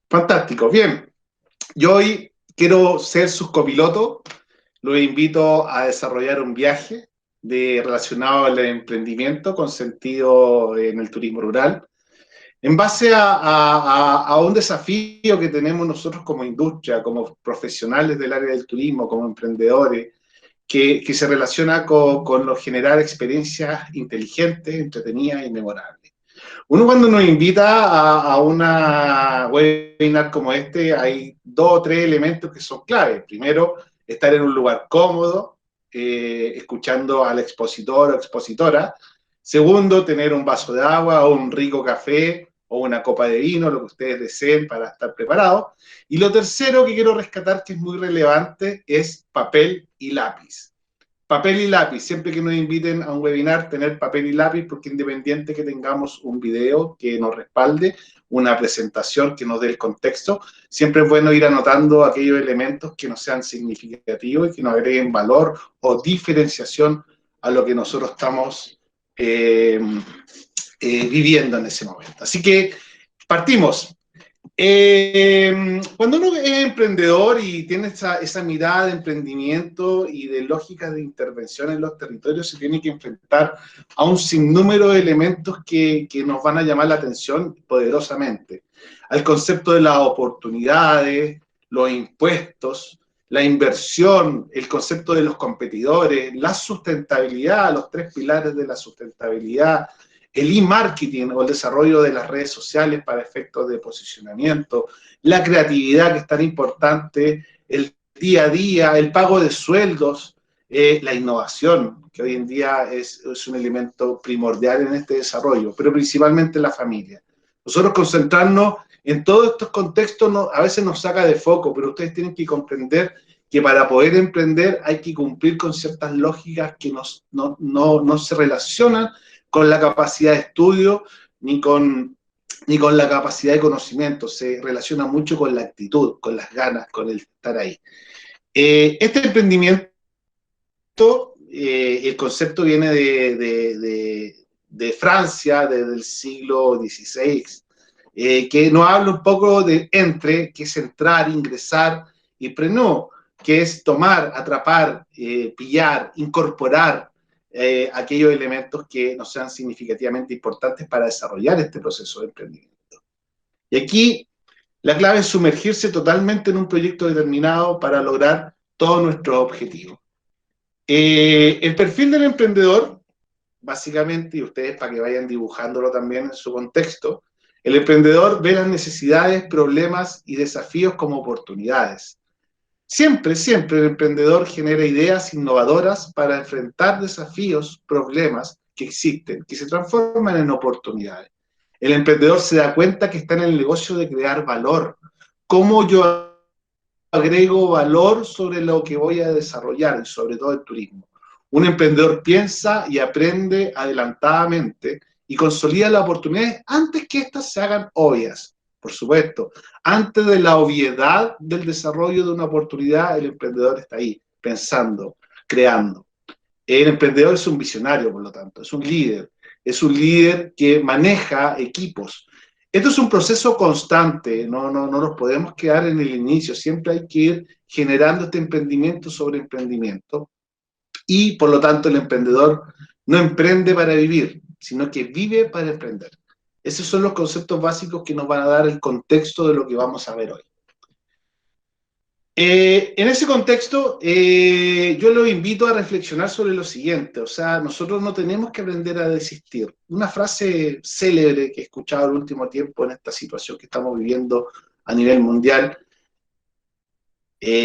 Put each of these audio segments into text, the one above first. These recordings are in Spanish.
Fantástico, bien. Yo hoy quiero ser sus copiloto. Los invito a desarrollar un viaje relacionado al emprendimiento con sentido en el turismo rural, en base a un desafío que tenemos nosotros como industria, como profesionales del área del turismo, como emprendedores, que se relaciona con lo generar experiencias inteligentes, entretenidas y memorables. Uno cuando nos invita a una webinar como este, hay dos o tres elementos que son claves. Primero, estar en un lugar cómodo, escuchando al expositor o expositora. Segundo, tener un vaso de agua o un rico café o una copa de vino, lo que ustedes deseen para estar preparados. Y lo tercero que quiero rescatar, que es muy relevante, es papel y lápiz. Papel y lápiz, siempre que nos inviten a un webinar, tener papel y lápiz, porque independiente que tengamos un video que nos respalde, una presentación que nos dé el contexto, siempre es bueno ir anotando aquellos elementos que no sean significativos y que nos agreguen valor o diferenciación a lo que nosotros estamos viviendo en ese momento. Así que partimos. Cuando uno es emprendedor y tiene esa mirada de emprendimiento y de lógicas de intervención en los territorios, se tiene que enfrentar a un sinnúmero de elementos que nos van a llamar la atención poderosamente. Al concepto de las oportunidades, los impuestos, la inversión, el concepto de los competidores, la sustentabilidad, los tres pilares de la sustentabilidad, el e-marketing o el desarrollo de las redes sociales para efectos de posicionamiento, la creatividad que es tan importante, el día a día, el pago de sueldos, la innovación, que hoy en día es un elemento primordial en este desarrollo, pero principalmente la familia. Nosotros concentrarnos en todos estos contextos a veces nos saca de foco, pero ustedes tienen que comprender que para poder emprender hay que cumplir con ciertas lógicas que no se relacionan con la capacidad de estudio ni con la capacidad de conocimiento, se relaciona mucho con la actitud, con las ganas, con el estar ahí. Este emprendimiento, el concepto viene de Francia, desde el siglo XVI, que nos habla un poco de entre, que es entrar, ingresar, y preneur, que es tomar, atrapar, pillar, incorporar, aquellos elementos que nos sean significativamente importantes para desarrollar este proceso de emprendimiento. Y aquí la clave es sumergirse totalmente en un proyecto determinado para lograr todos nuestros objetivos. El perfil del emprendedor, básicamente, y ustedes para que vayan dibujándolo también en su contexto, el emprendedor ve las necesidades, problemas y desafíos como oportunidades. Siempre el emprendedor genera ideas innovadoras para enfrentar desafíos, problemas que existen, que se transforman en oportunidades. El emprendedor se da cuenta que está en el negocio de crear valor. ¿Cómo yo agrego valor sobre lo que voy a desarrollar, y sobre todo el turismo? Un emprendedor piensa y aprende adelantadamente y consolida las oportunidades antes que éstas se hagan obvias. Por supuesto, antes de la obviedad del desarrollo de una oportunidad, el emprendedor está ahí, pensando, creando. El emprendedor es un visionario, por lo tanto, es un líder que maneja equipos. Esto es un proceso constante, no nos podemos quedar en el inicio, siempre hay que ir generando este emprendimiento sobre emprendimiento, y por lo tanto el emprendedor no emprende para vivir, sino que vive para emprender. Esos son los conceptos básicos que nos van a dar el contexto de lo que vamos a ver hoy. En ese contexto, yo los invito a reflexionar sobre lo siguiente, o sea, nosotros no tenemos que aprender a desistir. Una frase célebre que he escuchado el último tiempo en esta situación que estamos viviendo a nivel mundial,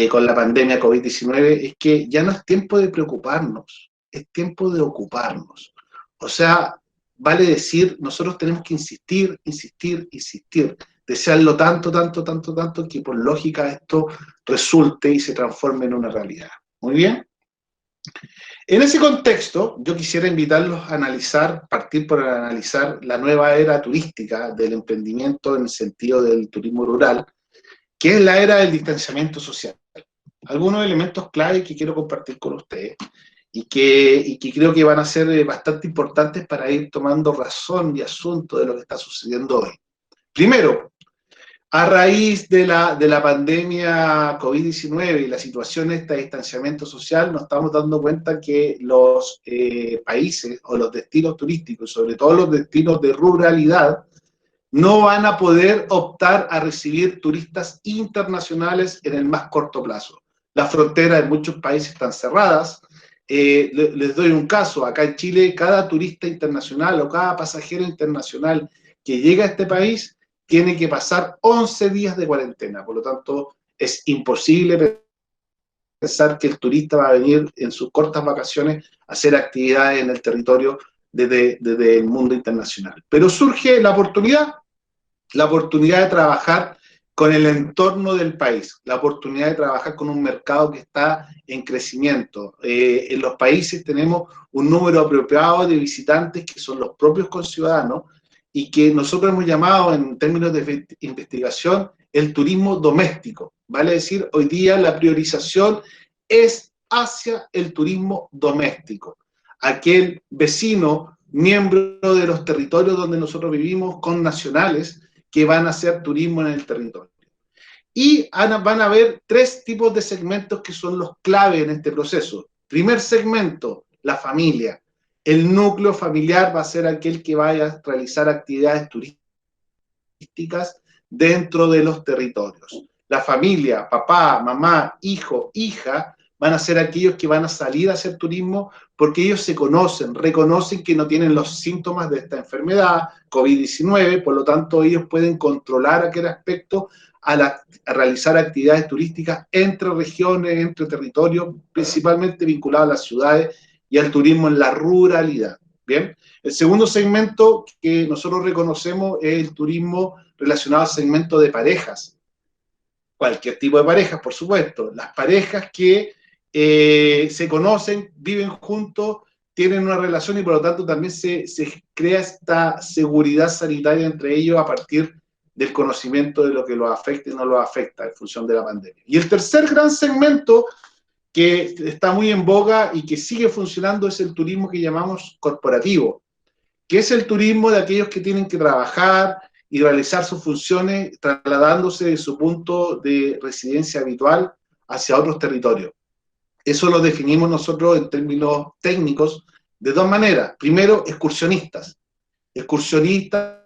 con la pandemia COVID-19, es que ya no es tiempo de preocuparnos, es tiempo de ocuparnos. O sea, vale decir, nosotros tenemos que insistir, insistir, insistir, desearlo tanto, tanto, tanto, tanto, que por lógica esto resulte y se transforme en una realidad. Muy bien. En ese contexto, yo quisiera invitarlos a analizar, partir por analizar la nueva era turística del emprendimiento en el sentido del turismo rural, que es la era del distanciamiento social. Algunos elementos clave que quiero compartir con ustedes y que creo que van a ser bastante importantes para ir tomando razón y asunto de lo que está sucediendo hoy. Primero, A raíz de la pandemia COVID-19 y la situación de este distanciamiento social, nos estamos dando cuenta que los países o los destinos turísticos, sobre todo los destinos de ruralidad, no van a poder optar a recibir turistas internacionales en el más corto plazo. Las fronteras de muchos países están cerradas. Les doy un caso, acá en Chile, cada turista internacional o cada pasajero internacional que llega a este país tiene que pasar 11 días de cuarentena. Por lo tanto, es imposible pensar que el turista va a venir en sus cortas vacaciones a hacer actividades en el territorio desde el mundo internacional. Pero surge la oportunidad de trabajar con el entorno del país, la oportunidad de trabajar con un mercado que está en crecimiento. En los países tenemos un número apropiado de visitantes que son los propios conciudadanos y que nosotros hemos llamado en términos de investigación el turismo doméstico. Vale decir, hoy día la priorización es hacia el turismo doméstico, aquel vecino, miembro de los territorios donde nosotros vivimos, con nacionales, que van a hacer turismo en el territorio. Y van a haber tres tipos de segmentos que son los clave en este proceso. Primer segmento, la familia. El núcleo familiar va a ser aquel que vaya a realizar actividades turísticas dentro de los territorios. La familia, papá, mamá, hijo, hija, van a ser aquellos que van a salir a hacer turismo porque ellos se conocen, reconocen que no tienen los síntomas de esta enfermedad, COVID-19, por lo tanto ellos pueden controlar aquel aspecto a realizar actividades turísticas entre regiones, entre territorios, principalmente vinculados a las ciudades y al turismo en la ruralidad. Bien, el segundo segmento que nosotros reconocemos es el turismo relacionado al segmento de parejas. Cualquier tipo de parejas, por supuesto. Las parejas que se conocen, viven juntos, tienen una relación y por lo tanto también se crea esta seguridad sanitaria entre ellos a partir del conocimiento de lo que los afecta y no los afecta en función de la pandemia. Y el tercer gran segmento que está muy en boga y que sigue funcionando es el turismo que llamamos corporativo, que es el turismo de aquellos que tienen que trabajar y realizar sus funciones trasladándose de su punto de residencia habitual hacia otros territorios. Eso lo definimos nosotros en términos técnicos de dos maneras. Primero, excursionistas. Excursionistas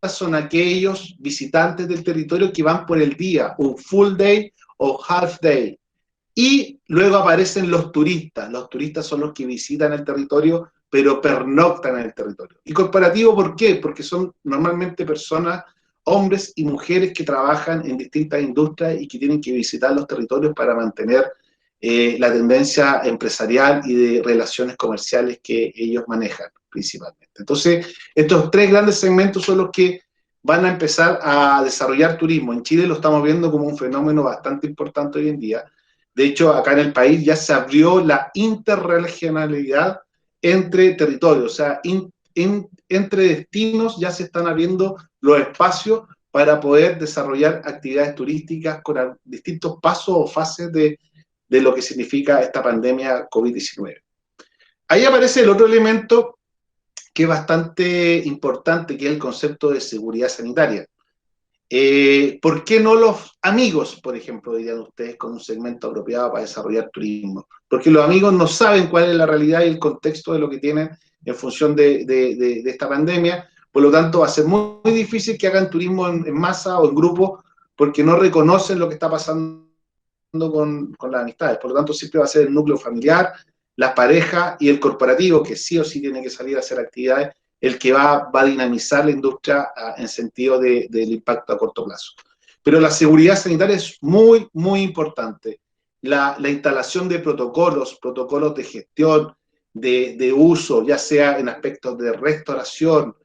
son aquellos visitantes del territorio que van por el día, un full day o half day. Y luego aparecen los turistas. Los turistas son los que visitan el territorio, pero pernoctan en el territorio. ¿Y corporativo por qué? Porque son normalmente personas, hombres y mujeres que trabajan en distintas industrias y que tienen que visitar los territorios para mantener la tendencia empresarial y de relaciones comerciales que ellos manejan principalmente. Entonces, estos tres grandes segmentos son los que van a empezar a desarrollar turismo. En Chile lo estamos viendo como un fenómeno bastante importante hoy en día. De hecho, acá en el país ya se abrió la interregionalidad entre territorios, o sea, entre destinos ya se están abriendo los espacios para poder desarrollar actividades turísticas con distintos pasos o fases de lo que significa esta pandemia COVID-19. Ahí aparece el otro elemento que es bastante importante, que es el concepto de seguridad sanitaria. ¿Por qué no los amigos, por ejemplo, dirían ustedes, con un segmento apropiado para desarrollar turismo? Porque los amigos no saben cuál es la realidad y el contexto de lo que tienen en función de esta pandemia, por lo tanto va a ser muy, muy difícil que hagan turismo en masa o en grupo porque no reconocen lo que está pasando con las amistades. Por lo tanto, siempre va a ser el núcleo familiar, la pareja y el corporativo, que sí o sí tiene que salir a hacer actividades, el que va a dinamizar la industria en sentido del impacto a corto plazo. Pero la seguridad sanitaria es muy, muy importante. La instalación de protocolos de gestión, de uso, ya sea en aspectos de restauración,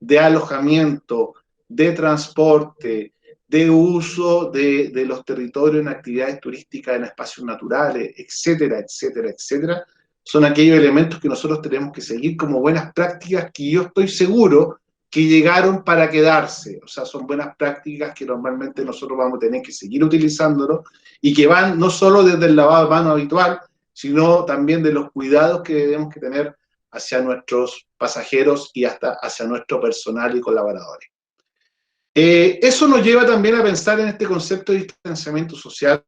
de alojamiento, de transporte, de uso de los territorios en actividades turísticas, en espacios naturales, etcétera, etcétera, etcétera, son aquellos elementos que nosotros tenemos que seguir como buenas prácticas que yo estoy seguro que llegaron para quedarse. O sea, son buenas prácticas que normalmente nosotros vamos a tener que seguir utilizándolo y que van no solo desde el lavado de manos habitual, sino también de los cuidados que debemos que tener hacia nuestros pasajeros y hasta hacia nuestro personal y colaboradores. Eso nos lleva también a pensar en este concepto de distanciamiento social,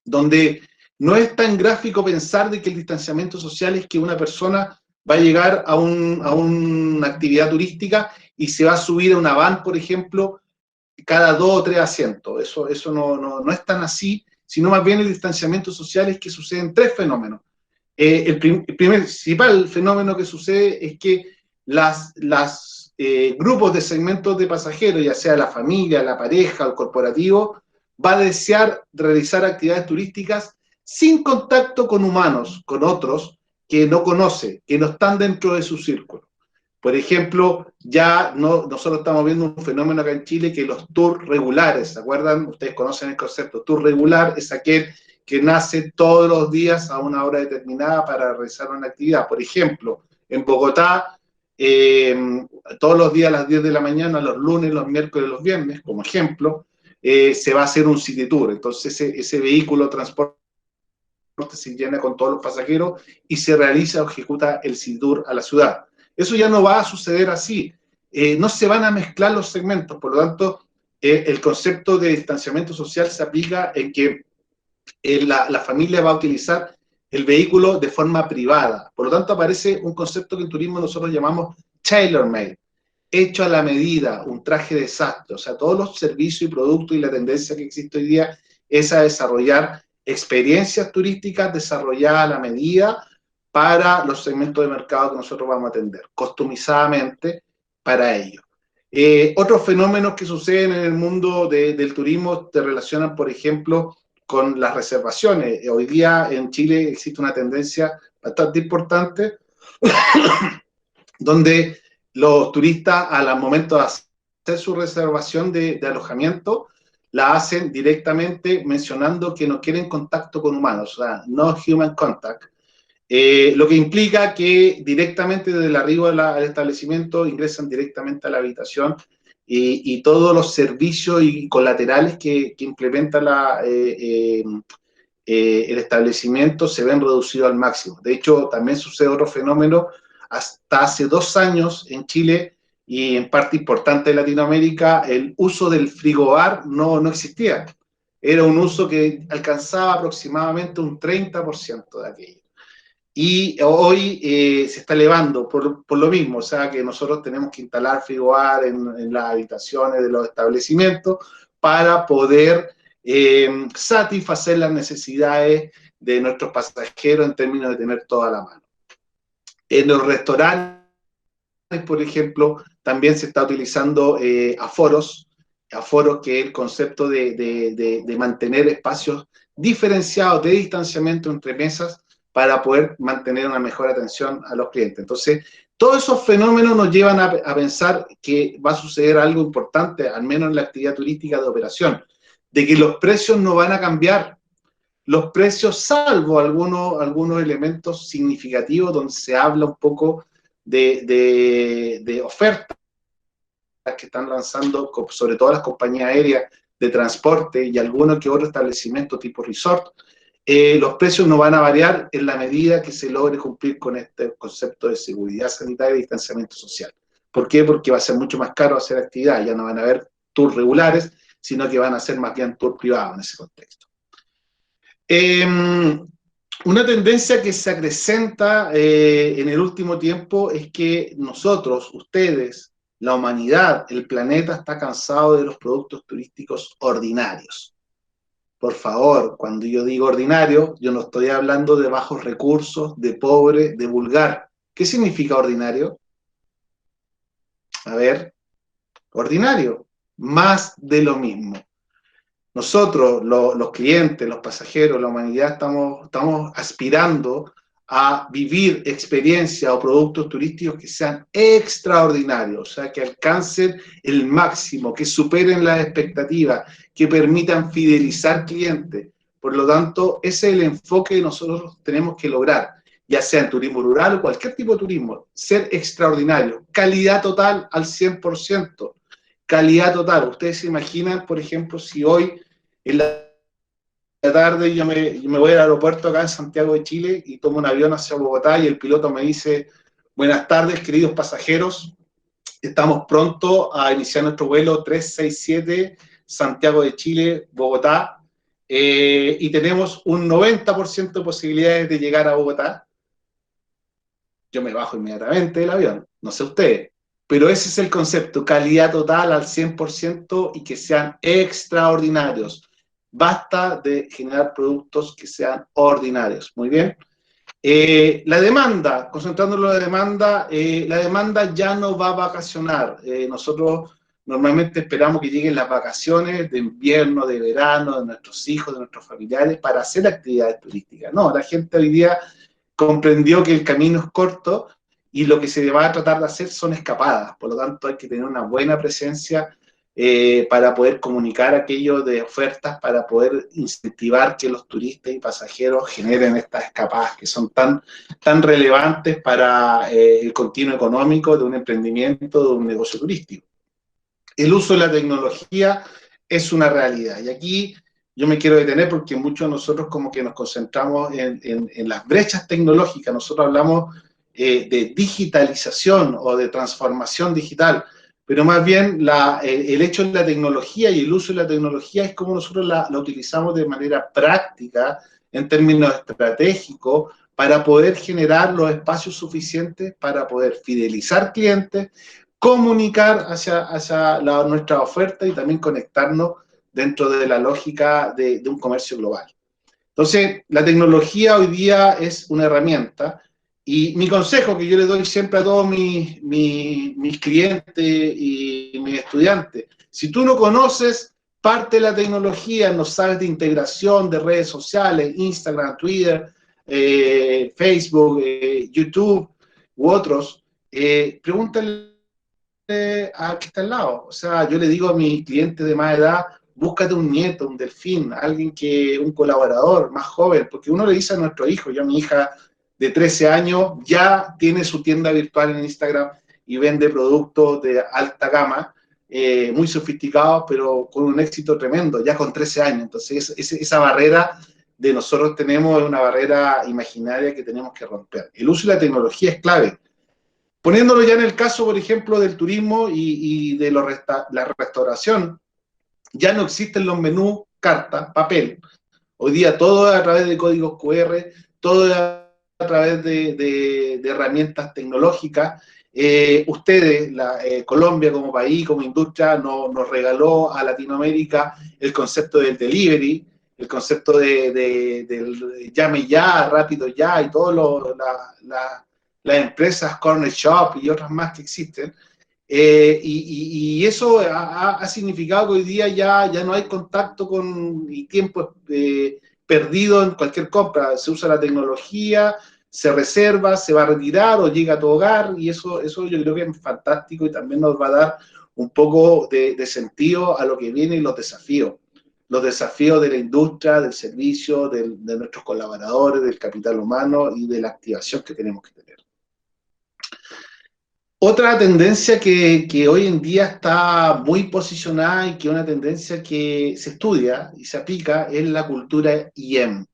donde no es tan gráfico pensar de que el distanciamiento social es que una persona va a llegar a una actividad turística y se va a subir a una van, por ejemplo, cada 2 o 3 asientos. Eso no es tan así, sino más bien el distanciamiento social es que suceden 3 fenómenos. El principal fenómeno que sucede es que las grupos de segmentos de pasajeros, ya sea la familia, la pareja, el corporativo, va a desear realizar actividades turísticas sin contacto con humanos, con otros que no conoce, que no están dentro de su círculo. Por ejemplo, ya nosotros estamos viendo un fenómeno acá en Chile que los tours regulares, ¿se acuerdan? Ustedes conocen el concepto. Tour regular es aquel que nace todos los días a una hora determinada para realizar una actividad. Por ejemplo, en Bogotá, todos los días a las 10 de la mañana, los lunes, los miércoles, los viernes, como ejemplo, se va a hacer un city tour. Entonces ese vehículo transporte se llena con todos los pasajeros y se realiza o ejecuta el city tour a la ciudad. Eso ya no va a suceder así. No se van a mezclar los segmentos, por lo tanto, el concepto de distanciamiento social se aplica en que la familia va a utilizar el vehículo de forma privada. Por lo tanto, aparece un concepto que en turismo nosotros llamamos tailor-made, hecho a la medida, un traje de sastre. O sea, todos los servicios y productos y la tendencia que existe hoy día es a desarrollar experiencias turísticas desarrolladas a la medida para los segmentos de mercado que nosotros vamos a atender, customizadamente para ello. Otros fenómenos que suceden en el mundo del turismo se relacionan, por ejemplo, con las reservaciones. Hoy día en Chile existe una tendencia bastante importante donde los turistas al momento de hacer su reservación de alojamiento la hacen directamente mencionando que no quieren contacto con humanos, o sea, no human contact, lo que implica que directamente desde el arribo al establecimiento ingresan directamente a la habitación y todos los servicios y colaterales que implementa el establecimiento se ven reducidos al máximo. De hecho, también sucede otro fenómeno. Hasta hace 2 años en Chile y en parte importante de Latinoamérica, el uso del frigobar no existía. Era un uso que alcanzaba aproximadamente un 30% de aquello. Y hoy se está elevando por lo mismo, o sea que nosotros tenemos que instalar frigobar en las habitaciones de los establecimientos para poder satisfacer las necesidades de nuestros pasajeros en términos de tener toda la mano. En los restaurantes, por ejemplo, también se está utilizando aforos que es el concepto de mantener espacios diferenciados de distanciamiento entre mesas para poder mantener una mejor atención a los clientes. Entonces, todos esos fenómenos nos llevan a pensar que va a suceder algo importante, al menos en la actividad turística de operación, de que los precios no van a cambiar. Los precios, salvo algunos elementos significativos donde se habla un poco de ofertas que están lanzando, sobre todo las compañías aéreas de transporte y algunos que otros establecimientos tipo resort, los precios no van a variar en la medida que se logre cumplir con este concepto de seguridad sanitaria y distanciamiento social. ¿Por qué? Porque va a ser mucho más caro hacer actividad, ya no van a haber tours regulares, sino que van a ser más bien tours privados en ese contexto. Una tendencia que se acrecenta en el último tiempo es que nosotros, ustedes, la humanidad, el planeta está cansado de los productos turísticos ordinarios. Por favor, cuando yo digo ordinario, yo no estoy hablando de bajos recursos, de pobre, de vulgar. ¿Qué significa ordinario? A ver, ordinario, más de lo mismo. Nosotros, los clientes, los pasajeros, la humanidad, estamos aspirando a vivir experiencias o productos turísticos que sean extraordinarios, o sea, que alcancen el máximo, que superen las expectativas, que permitan fidelizar clientes. Por lo tanto, ese es el enfoque que nosotros tenemos que lograr, ya sea en turismo rural o cualquier tipo de turismo, ser extraordinario, calidad total al 100%, calidad total. Ustedes se imaginan, por ejemplo, si hoy en la tarde yo me voy al aeropuerto acá en Santiago de Chile y tomo un avión hacia Bogotá y el piloto me dice: buenas tardes, queridos pasajeros, Estamos pronto a iniciar nuestro vuelo 367 Santiago de Chile, Bogotá, y tenemos un 90% de posibilidades de llegar a Bogotá. Yo me bajo inmediatamente del avión, no sé ustedes, pero ese es el concepto, calidad total al 100% y que sean extraordinarios. Basta de generar productos que sean ordinarios. Muy bien. La demanda, concentrándolo en la demanda ya no va a vacacionar. Nosotros normalmente esperamos que lleguen las vacaciones de invierno, de verano, de nuestros hijos, de nuestros familiares, para hacer actividades turísticas. No, la gente hoy día comprendió que el camino es corto y lo que se va a tratar de hacer son escapadas. Por lo tanto, hay que tener una buena presencia para poder comunicar aquello de ofertas, para poder incentivar que los turistas y pasajeros generen estas escapadas que son tan relevantes para el continuo económico de un emprendimiento, de un negocio turístico. El uso de la tecnología es una realidad. Y aquí yo me quiero detener porque muchos de nosotros como que nos concentramos en las brechas tecnológicas. Nosotros hablamos de digitalización o de transformación digital, pero más bien el hecho de la tecnología y el uso de la tecnología es como nosotros la utilizamos de manera práctica, en términos estratégicos, para poder generar los espacios suficientes para poder fidelizar clientes, comunicar hacia nuestra oferta y también conectarnos dentro de la lógica de un comercio global. Entonces, la tecnología hoy día es una herramienta y mi consejo que yo le doy siempre a todos mis clientes y mis estudiantes, si tú no conoces parte de la tecnología, no sabes de integración de redes sociales, Instagram, Twitter, Facebook, YouTube u otros, pregúntale a que está al lado. O sea, yo le digo a mis clientes de más edad, búscate un nieto, un delfín, alguien un colaborador más joven, porque uno le dice a nuestro hijo, yo a mi hija de 13 años ya tiene su tienda virtual en Instagram y vende productos de alta gama, muy sofisticados, pero con un éxito tremendo, ya con 13 años. Entonces, esa barrera de nosotros tenemos es una barrera imaginaria que tenemos que romper. El uso de la tecnología es clave. Poniéndolo ya en el caso, por ejemplo, del turismo y de la restauración, ya no existen los menús carta, papel. Hoy día todo es a través de códigos QR, todo es a través de herramientas tecnológicas. Colombia como país, como industria, nos regaló a Latinoamérica el concepto del delivery, el concepto del llame ya, rápido ya, y todas las empresas Corner Shop y otras más que existen. Y eso ha significado que hoy día ya no hay contacto y tiempo perdido en cualquier compra. Se usa la tecnología, se reserva, se va a retirar o llega a tu hogar, y eso yo creo que es fantástico y también nos va a dar un poco de sentido a lo que viene y los desafíos de la industria, del servicio, de nuestros colaboradores, del capital humano y de la activación que tenemos que tener. Otra tendencia que hoy en día está muy posicionada y que es una tendencia que se estudia y se aplica es la cultura IEM.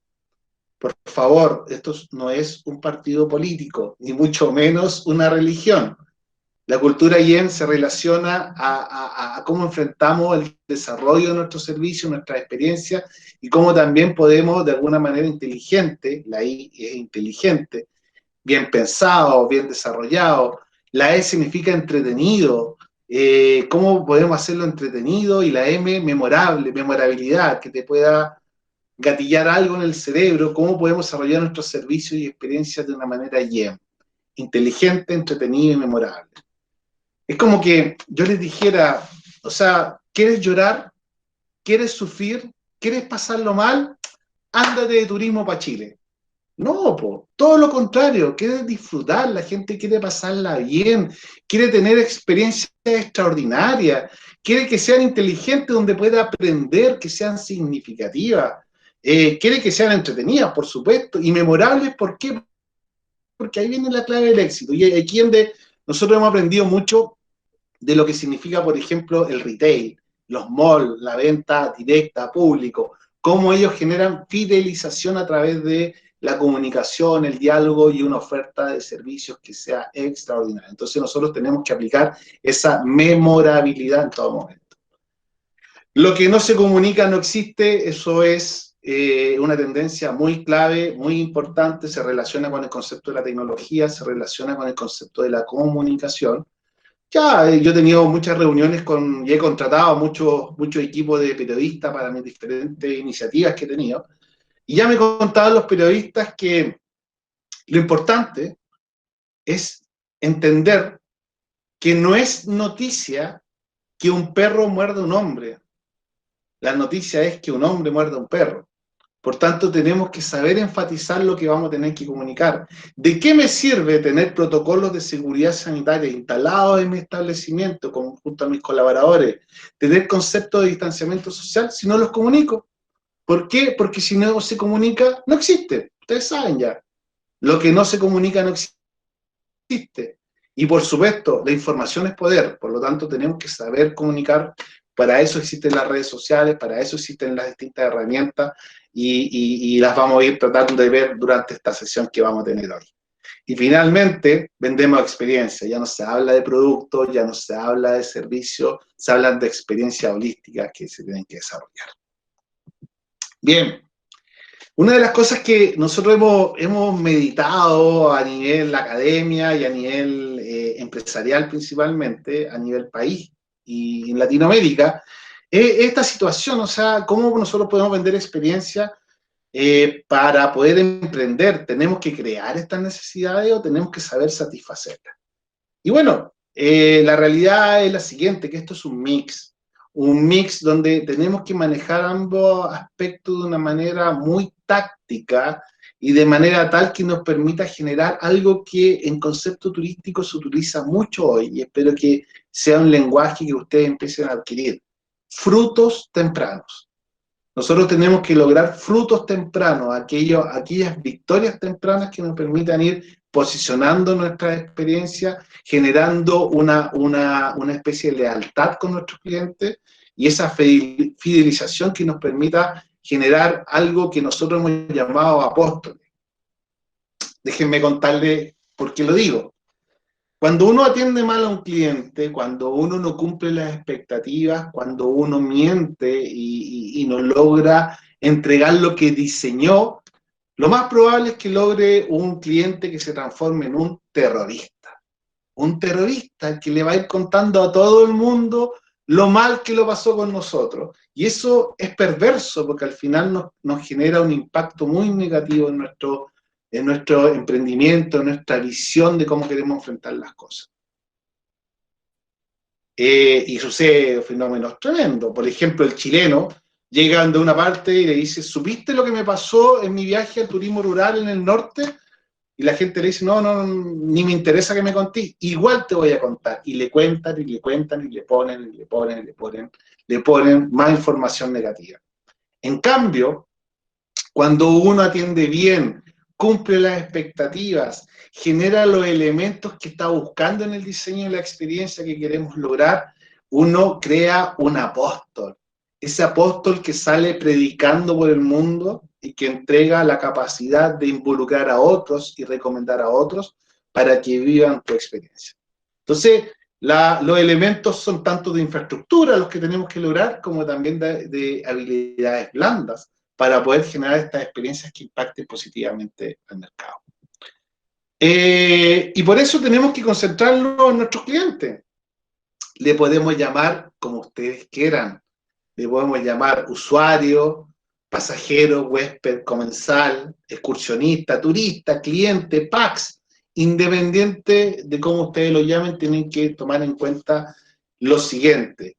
Por favor, esto no es un partido político, ni mucho menos una religión. La cultura IEM se relaciona a cómo enfrentamos el desarrollo de nuestros servicios, nuestras experiencias, y cómo también podemos, de alguna manera inteligente, la I es inteligente, bien pensado, bien desarrollado. La E significa entretenido. ¿Cómo podemos hacerlo entretenido? Y la M, memorable, memorabilidad, que te pueda gatillar algo en el cerebro. ¿Cómo podemos desarrollar nuestros servicios y experiencias de una manera IEM? Inteligente, entretenido y memorable. Es como que yo les dijera, o sea, ¿quieres llorar? ¿Quieres sufrir? ¿Quieres pasarlo mal? Ándate de turismo para Chile. No, po, todo lo contrario, quiere disfrutar, la gente quiere pasarla bien, quiere tener experiencias extraordinarias, quiere que sean inteligentes donde pueda aprender, que sean significativas, quiere que sean entretenidas, por supuesto, y memorables. ¿Por qué? Porque ahí viene la clave del éxito, y aquí donde nosotros hemos aprendido mucho de lo que significa, por ejemplo, el retail, los malls, la venta directa, público, cómo ellos generan fidelización a través de la comunicación, el diálogo y una oferta de servicios que sea extraordinaria. Entonces nosotros tenemos que aplicar esa memorabilidad en todo momento. Lo que no se comunica no existe, eso es una tendencia muy clave, muy importante, se relaciona con el concepto de la tecnología, se relaciona con el concepto de la comunicación. Ya, yo he tenido muchas reuniones y he contratado muchos equipos de periodistas para mis diferentes iniciativas que he tenido, y ya me contaban los periodistas que lo importante es entender que no es noticia que un perro muerda a un hombre, la noticia es que un hombre muerda a un perro. Por tanto, tenemos que saber enfatizar lo que vamos a tener que comunicar. ¿De qué me sirve tener protocolos de seguridad sanitaria instalados en mi establecimiento junto a mis colaboradores? Tener conceptos de distanciamiento social si no los comunico. ¿Por qué? Porque si no se comunica, no existe. Ustedes saben ya. Lo que no se comunica no existe. Y por supuesto, la información es poder. Por lo tanto, tenemos que saber comunicar. Para eso existen las redes sociales, para eso existen las distintas herramientas y las vamos a ir tratando de ver durante esta sesión que vamos a tener hoy. Y finalmente, vendemos experiencia. Ya no se habla de productos, ya no se habla de servicios, se habla de experiencias holísticas que se tienen que desarrollar. Bien, una de las cosas que nosotros hemos meditado a nivel academia y a nivel empresarial principalmente, a nivel país y en Latinoamérica, es esta situación, o sea, cómo nosotros podemos vender experiencia para poder emprender. ¿Tenemos que crear estas necesidades o tenemos que saber satisfacerlas? Y bueno, la realidad es la siguiente, que esto es un mix donde tenemos que manejar ambos aspectos de una manera muy táctica y de manera tal que nos permita generar algo que en concepto turístico se utiliza mucho hoy y espero que sea un lenguaje que ustedes empiecen a adquirir. Frutos tempranos. Nosotros tenemos que lograr frutos tempranos, aquellas victorias tempranas que nos permitan ir posicionando nuestra experiencia, generando una especie de lealtad con nuestros clientes y esa fidelización que nos permita generar algo que nosotros hemos llamado apóstoles. Déjenme contarles por qué lo digo. Cuando uno atiende mal a un cliente, cuando uno no cumple las expectativas, cuando uno miente y no logra entregar lo que diseñó, lo más probable es que logre un cliente que se transforme en un terrorista. Un terrorista que le va a ir contando a todo el mundo lo mal que lo pasó con nosotros. Y eso es perverso porque al final nos genera un impacto muy negativo en nuestro emprendimiento, en nuestra visión de cómo queremos enfrentar las cosas. Y sucede fenómenos tremendos. Por ejemplo, el chileno llega de una parte y le dice, ¿supiste lo que me pasó en mi viaje al turismo rural en el norte? Y la gente le dice, no, ni me interesa que me contés, igual te voy a contar. Y le cuentan, y le cuentan, y le ponen, y le ponen, y le ponen más información negativa. En cambio, cuando uno atiende bien, cumple las expectativas, genera los elementos que está buscando en el diseño de la experiencia que queremos lograr, uno crea un apóstol. Ese apóstol que sale predicando por el mundo y que entrega la capacidad de involucrar a otros y recomendar a otros para que vivan tu experiencia. Entonces, los elementos son tanto de infraestructura los que tenemos que lograr, como también de habilidades blandas para poder generar estas experiencias que impacten positivamente al mercado. Y por eso tenemos que concentrarnos en nuestros clientes. Le podemos llamar como ustedes quieran. Le podemos llamar usuario, pasajero, huésped, comensal, excursionista, turista, cliente, PAX. Independiente de cómo ustedes lo llamen, tienen que tomar en cuenta lo siguiente.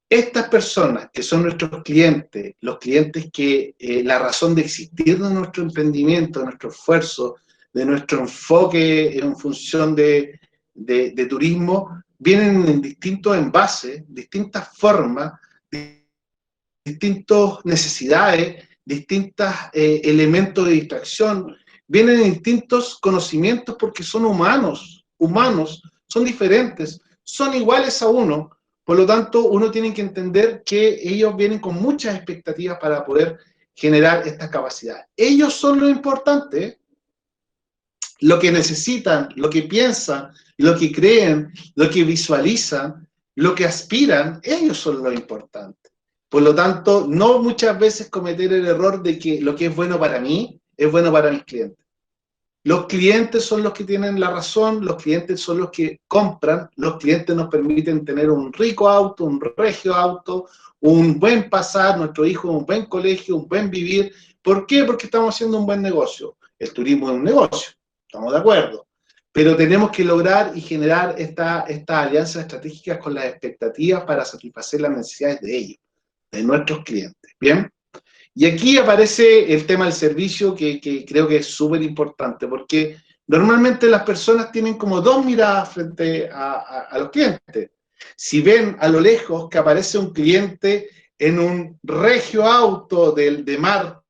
Estas personas que son nuestros clientes, los clientes que la razón de existir de nuestro emprendimiento, de nuestro esfuerzo, de nuestro enfoque en función de turismo, vienen en distintos envases, distintas formas, distintas necesidades, distintos elementos de distracción, vienen en distintos conocimientos porque son humanos, son diferentes, son iguales a uno. Por lo tanto, uno tiene que entender que ellos vienen con muchas expectativas para poder generar estas capacidades. Ellos son lo importante, lo que necesitan, lo que piensan, lo que creen, lo que visualizan, lo que aspiran, ellos son lo importante. Por lo tanto, no muchas veces cometer el error de que lo que es bueno para mí es bueno para mis clientes. Los clientes son los que tienen la razón, los clientes son los que compran, los clientes nos permiten tener un rico auto, un regio auto, un buen pasar, nuestro hijo un buen colegio, un buen vivir. ¿Por qué? Porque estamos haciendo un buen negocio. El turismo es un negocio, estamos de acuerdo. Pero tenemos que lograr y generar estas alianzas estratégicas con las expectativas para satisfacer las necesidades de ellos, de nuestros clientes. ¿Bien? Y aquí aparece el tema del servicio que creo que es súper importante, porque normalmente las personas tienen como dos miradas frente a los clientes. Si ven a lo lejos que aparece un cliente en un regio auto de marca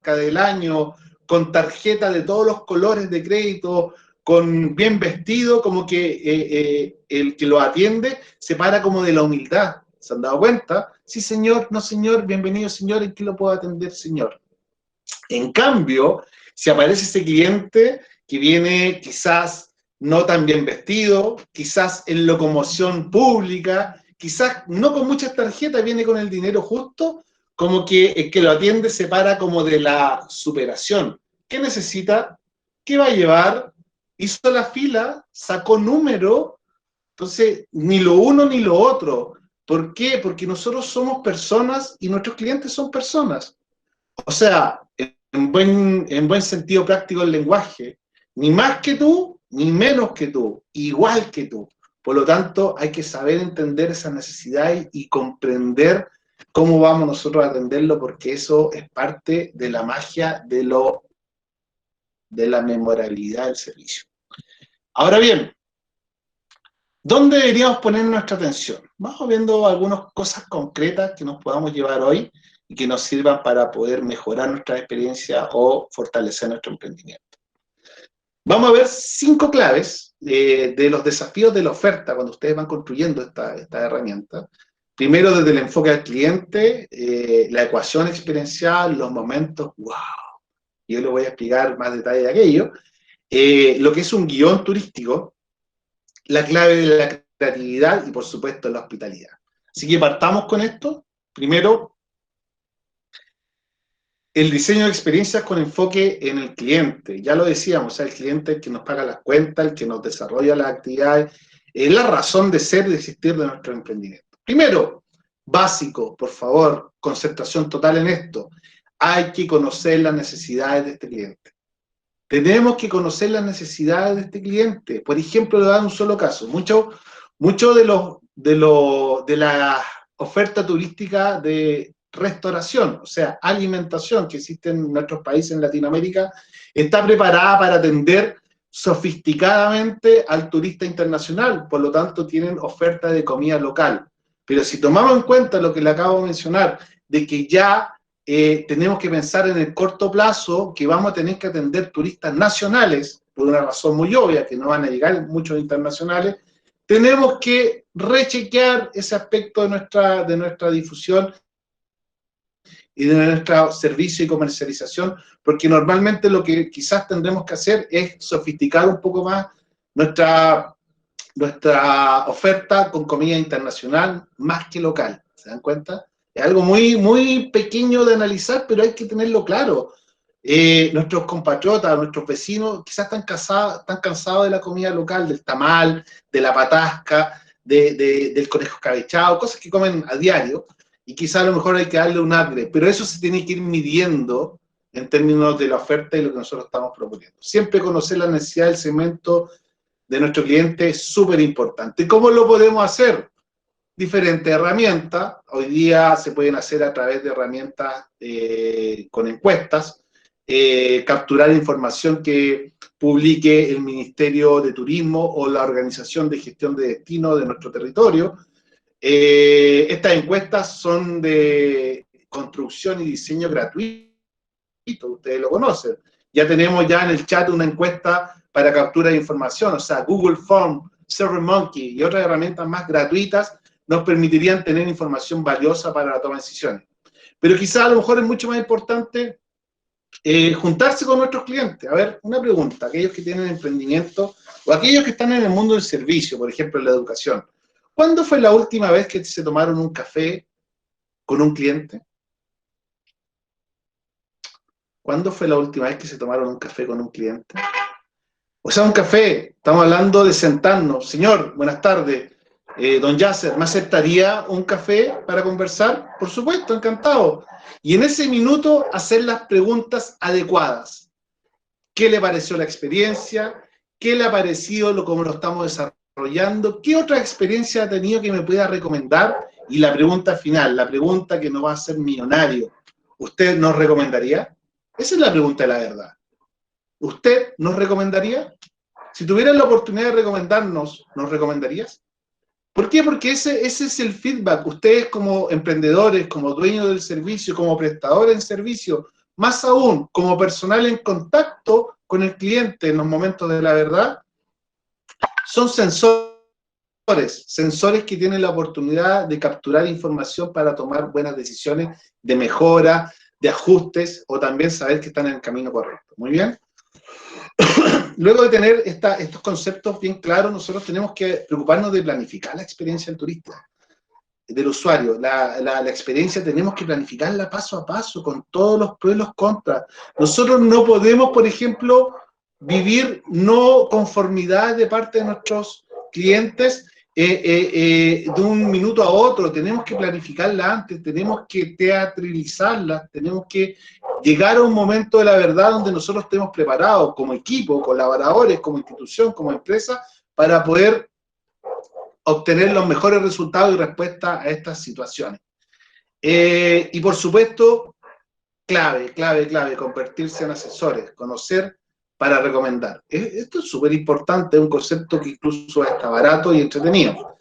del año, con tarjeta de todos los colores de crédito, con bien vestido, como que el que lo atiende se para como de la humildad. ¿Se han dado cuenta? Sí, señor, no, señor, bienvenido, señor, ¿en qué lo puedo atender, señor? En cambio, si aparece ese cliente que viene quizás no tan bien vestido, quizás en locomoción pública, quizás no con muchas tarjetas, viene con el dinero justo, como que el que lo atiende se para como de la superación. ¿Qué necesita? ¿Qué va a llevar? Hizo la fila, sacó número, entonces ni lo uno ni lo otro. ¿Por qué? Porque nosotros somos personas y nuestros clientes son personas. O sea, en buen sentido práctico del lenguaje, ni más que tú, ni menos que tú, igual que tú. Por lo tanto, hay que saber entender esas necesidades y comprender cómo vamos nosotros a atenderlo, porque eso es parte de la magia de la memorabilidad del servicio. Ahora bien, ¿dónde deberíamos poner nuestra atención? Vamos viendo algunas cosas concretas que nos podamos llevar hoy y que nos sirvan para poder mejorar nuestra experiencia o fortalecer nuestro emprendimiento. Vamos a ver 5 claves de los desafíos de la oferta cuando ustedes van construyendo esta herramienta. Primero, desde el enfoque al cliente, la ecuación experiencial, los momentos, wow. Yo les voy a explicar más detalle de aquello. Lo que es un guión turístico, la clave de la creatividad y, por supuesto, la hospitalidad. Así que partamos con esto. Primero, el diseño de experiencias con enfoque en el cliente. Ya lo decíamos, o sea, el cliente es el que nos paga las cuentas, el que nos desarrolla las actividades, es la razón de ser y de existir de nuestro emprendimiento. Primero, básico, por favor, concentración total en esto. Hay que conocer las necesidades de este cliente. Tenemos que conocer las necesidades de este cliente. Por ejemplo, le voy a dar un solo caso. Mucho de la oferta turística de restauración, o sea, alimentación que existe en nuestros países en Latinoamérica, está preparada para atender sofisticadamente al turista internacional, por lo tanto tienen oferta de comida local. Pero si tomamos en cuenta lo que le acabo de mencionar, de que ya tenemos que pensar en el corto plazo que vamos a tener que atender turistas nacionales, por una razón muy obvia, que no van a llegar muchos internacionales, tenemos que rechequear ese aspecto de nuestra difusión y de nuestro servicio y comercialización, porque normalmente lo que quizás tendremos que hacer es sofisticar un poco más nuestra oferta con comida internacional más que local. ¿Se dan cuenta? Es algo muy, muy pequeño de analizar, pero hay que tenerlo claro. Nuestros compatriotas, nuestros vecinos, quizás están cansados de la comida local, del tamal, de la patasca, del conejo escabechado, cosas que comen a diario, y quizás a lo mejor hay que darle un upgrade, pero eso se tiene que ir midiendo en términos de la oferta y lo que nosotros estamos proponiendo. Siempre conocer la necesidad del segmento de nuestro cliente es súper importante. ¿Cómo lo podemos hacer? Diferentes herramientas. Hoy día se pueden hacer a través de herramientas con encuestas, capturar información que publique el Ministerio de Turismo o la Organización de Gestión de Destino de nuestro territorio. Estas encuestas son de construcción y diseño gratuito, ustedes lo conocen. Ya tenemos ya en el chat una encuesta para captura de información, o sea, Google Form, SurveyMonkey y otras herramientas más gratuitas nos permitirían tener información valiosa para la toma de decisiones. Pero quizás a lo mejor es mucho más importante juntarse con nuestros clientes. A ver, una pregunta, aquellos que tienen emprendimiento o aquellos que están en el mundo del servicio, por ejemplo, en la educación. ¿Cuándo fue la última vez que se tomaron un café con un cliente? ¿Cuándo fue la última vez que se tomaron un café con un cliente? O sea, un café, estamos hablando de sentarnos. Señor, buenas tardes. Don Yasser, ¿me aceptaría un café para conversar? Por supuesto, encantado. Y en ese minuto hacer las preguntas adecuadas. ¿Qué le pareció la experiencia? ¿Qué le ha parecido cómo lo estamos desarrollando? ¿Qué otra experiencia ha tenido que me pueda recomendar? Y la pregunta final, la pregunta que nos va a hacer millonario. ¿Usted nos recomendaría? Esa es la pregunta de la verdad. ¿Usted nos recomendaría? Si tuvieras la oportunidad de recomendarnos, ¿nos recomendarías? ¿Por qué? Porque ese es el feedback. Ustedes como emprendedores, como dueños del servicio, como prestadores en servicio, más aún como personal en contacto con el cliente en los momentos de la verdad, son sensores que tienen la oportunidad de capturar información para tomar buenas decisiones de mejora, de ajustes o también saber que están en el camino correcto. Muy bien. Luego de tener estos conceptos bien claros, nosotros tenemos que preocuparnos de planificar la experiencia del turista, del usuario. La experiencia tenemos que planificarla paso a paso, con todos los pros y los contras. Nosotros no podemos, por ejemplo, vivir no conformidad de parte de nuestros clientes de un minuto a otro. Tenemos que planificarla antes, tenemos que teatralizarla, tenemos que llegar a un momento de la verdad donde nosotros estemos preparados como equipo, colaboradores, como institución, como empresa, para poder obtener los mejores resultados y respuestas a estas situaciones. Y por supuesto, clave, convertirse en asesores, conocer para recomendar. Esto es súper importante, es un concepto que incluso está barato y entretenido.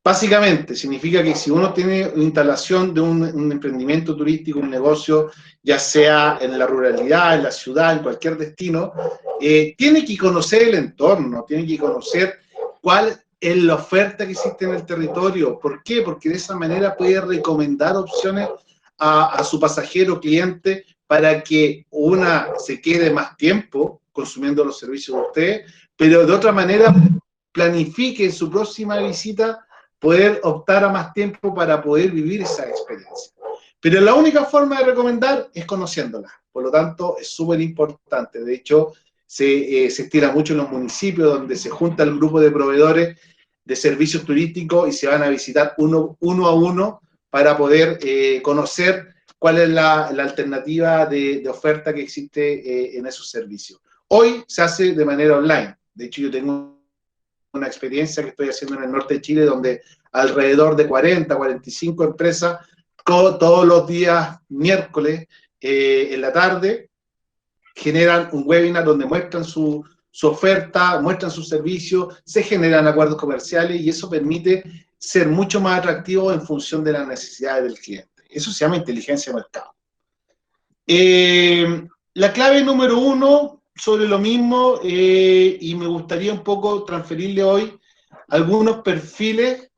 Básicamente, significa que si uno tiene una instalación de un emprendimiento turístico, un negocio, ya sea en la ruralidad, en la ciudad, en cualquier destino, tiene que conocer el entorno, tiene que conocer cuál es la oferta que existe en el territorio. ¿Por qué? Porque de esa manera puede recomendar opciones a su pasajero cliente para que una se quede más tiempo consumiendo los servicios de usted, pero de otra manera planifique en su próxima visita poder optar a más tiempo para poder vivir esa experiencia. Pero la única forma de recomendar es conociéndola. Por lo tanto, es súper importante. De hecho, se estira mucho en los municipios donde se junta el grupo de proveedores de servicios turísticos y se van a visitar uno a uno para poder conocer cuál es la alternativa de oferta que existe en esos servicios. Hoy se hace de manera online. De hecho, yo tengo una experiencia que estoy haciendo en el norte de Chile, donde alrededor de 45 empresas, todos los días miércoles en la tarde, generan un webinar donde muestran su oferta, muestran su servicio, se generan acuerdos comerciales y eso permite ser mucho más atractivo en función de las necesidades del cliente. Eso se llama inteligencia de mercado. La clave número 1 sobre lo mismo, y me gustaría un poco transferirle hoy algunos perfiles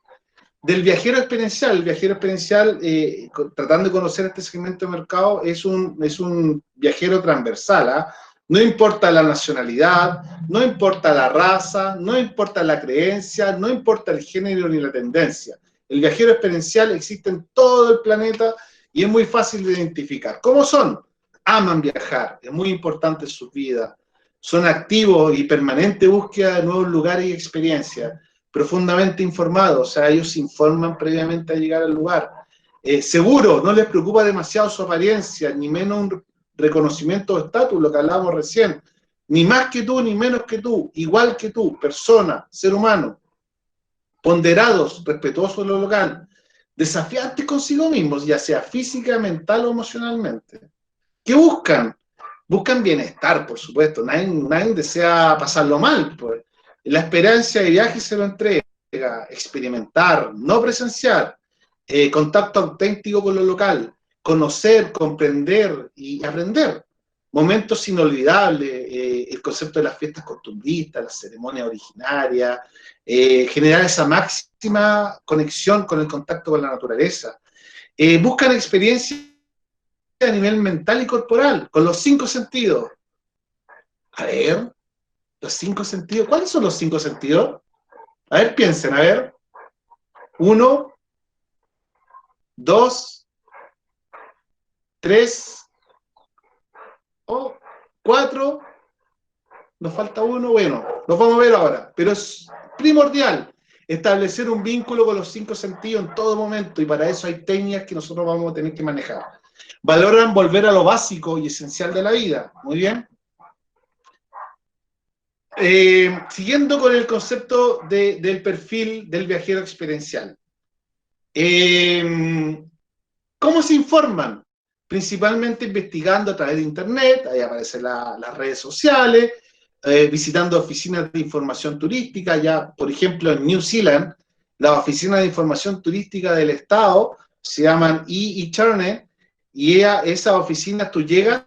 del viajero experiencial. El viajero experiencial, tratando de conocer este segmento de mercado, es un viajero transversal, ¿eh? No importa la nacionalidad, no importa la raza, no importa la creencia, no importa el género ni la tendencia. El viajero experiencial existe en todo el planeta y es muy fácil de identificar. ¿Cómo son? Aman viajar, es muy importante en su vida. Son activos y permanente búsqueda de nuevos lugares y experiencias. Profundamente informados, o sea, ellos se informan previamente a llegar al lugar. Seguro, no les preocupa demasiado su apariencia, ni menos un reconocimiento de estatus, lo que hablábamos recién. Ni más que tú, ni menos que tú, igual que tú, persona, ser humano. Ponderados, respetuosos de lo local, desafiantes consigo mismos, ya sea física, mental o emocionalmente. ¿Qué buscan? Buscan bienestar, por supuesto. Nadie desea pasarlo mal, pues. La experiencia de viaje se lo entrega, experimentar, no presenciar, contacto auténtico con lo local, conocer, comprender y aprender. Momentos inolvidables, el concepto de las fiestas costumbristas, las ceremonias originarias, generar esa máxima conexión con el contacto con la naturaleza. Buscan experiencias a nivel mental y corporal, con los 5 sentidos. A ver, los 5 sentidos, ¿cuáles son los 5 sentidos? A ver, piensen, a ver. 1, 2, 3, 4, nos falta uno, bueno, los vamos a ver ahora, pero es primordial establecer un vínculo con los 5 sentidos en todo momento, y para eso hay técnicas que nosotros vamos a tener que manejar. Valoran volver a lo básico y esencial de la vida. Muy bien. Siguiendo con el concepto del perfil del viajero experiencial. ¿Cómo se informan? Principalmente investigando a través de internet, ahí aparecen las redes sociales, visitando oficinas de información turística. Ya, por ejemplo, en New Zealand, las oficinas de información turística del Estado se llaman e-Eterne, y esas oficinas tú llegas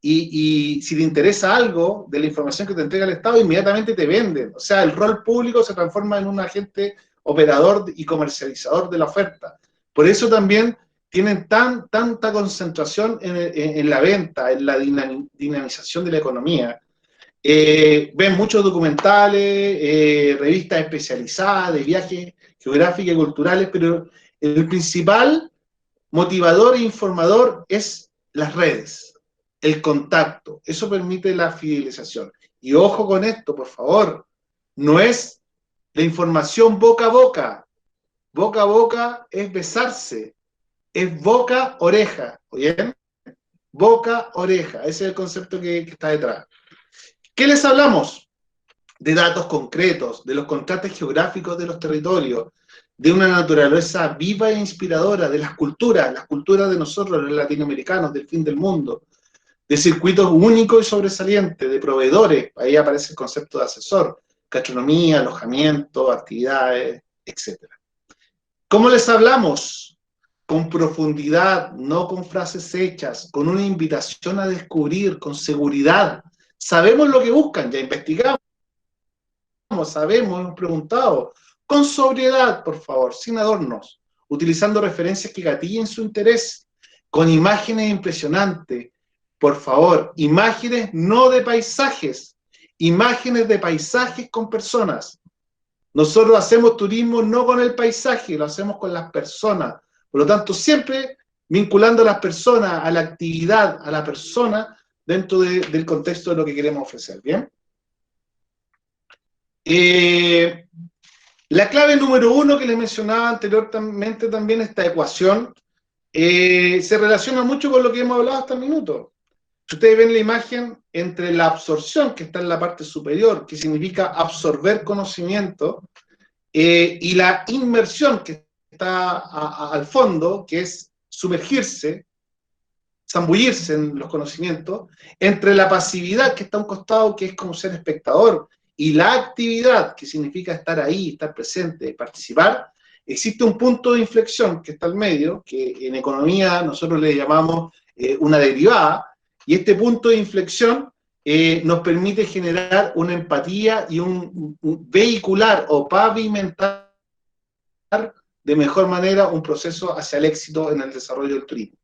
y si te interesa algo de la información que te entrega el Estado, inmediatamente te venden. O sea, el rol público se transforma en un agente operador y comercializador de la oferta. Por eso también tienen tanta concentración en la venta, en la dinamización de la economía. Ven muchos documentales, revistas especializadas de viajes geográficos y culturales, pero el principal motivador e informador es las redes, el contacto. Eso permite la fidelización. Y ojo con esto, por favor, no es la información boca a boca. Boca a boca es besarse, es boca-oreja, ¿oyen? Boca-oreja, ese es el concepto que está detrás. ¿Qué les hablamos? De datos concretos, de los contrastes geográficos de los territorios, de una naturaleza viva e inspiradora, de las culturas de nosotros, los latinoamericanos, del fin del mundo, de circuitos únicos y sobresalientes, de proveedores, ahí aparece el concepto de asesor, gastronomía, alojamiento, actividades, etc. ¿Cómo les hablamos? Con profundidad, no con frases hechas, con una invitación a descubrir, con seguridad. Sabemos lo que buscan, ya investigamos, sabemos, hemos preguntado. Con sobriedad, por favor, sin adornos, utilizando referencias que gatillen su interés, con imágenes impresionantes, por favor, imágenes no de paisajes, imágenes de paisajes con personas. Nosotros hacemos turismo no con el paisaje, lo hacemos con las personas. Por lo tanto, siempre vinculando a las personas, a la actividad, a la persona, dentro del contexto de lo que queremos ofrecer, ¿bien? La clave número 1 que les mencionaba anteriormente también, esta ecuación, se relaciona mucho con lo que hemos hablado hasta el minuto. Si ustedes ven la imagen, entre la absorción, que está en la parte superior, que significa absorber conocimiento, y la inmersión, que está al fondo, que es sumergirse, zambullirse en los conocimientos, entre la pasividad, que está a un costado, que es como ser espectador, y la actividad, que significa estar ahí, estar presente, participar, existe un punto de inflexión que está al medio, que en economía nosotros le llamamos una derivada, y este punto de inflexión nos permite generar una empatía y un vehicular o pavimentar de mejor manera un proceso hacia el éxito en el desarrollo del turismo.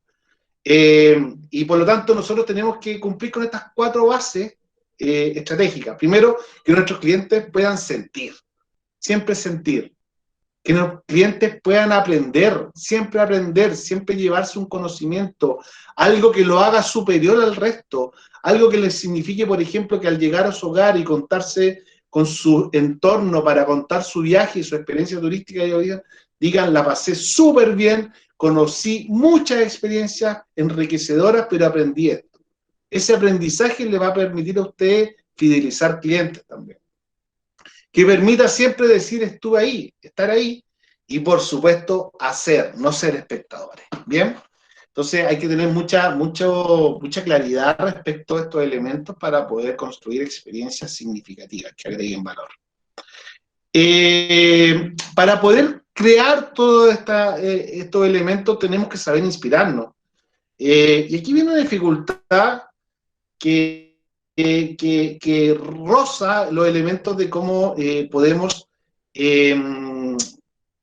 Y por lo tanto nosotros tenemos que cumplir con estas 4 bases estratégicas. Primero, que nuestros clientes puedan sentir, siempre sentir. Que los clientes puedan aprender, siempre llevarse un conocimiento, algo que lo haga superior al resto, algo que les signifique, por ejemplo, que al llegar a su hogar y contarse con su entorno para contar su viaje y su experiencia turística, digan, la pasé súper bien, conocí muchas experiencias enriquecedoras, pero aprendí esto. Ese aprendizaje le va a permitir a usted fidelizar clientes también. Que permita siempre decir estuve ahí, estar ahí, y por supuesto hacer, no ser espectadores. ¿Bien? Entonces hay que tener mucha claridad respecto a estos elementos para poder construir experiencias significativas que agreguen valor. Para poder crear todos estos elementos tenemos que saber inspirarnos. Y aquí viene una dificultad que roza los elementos de cómo podemos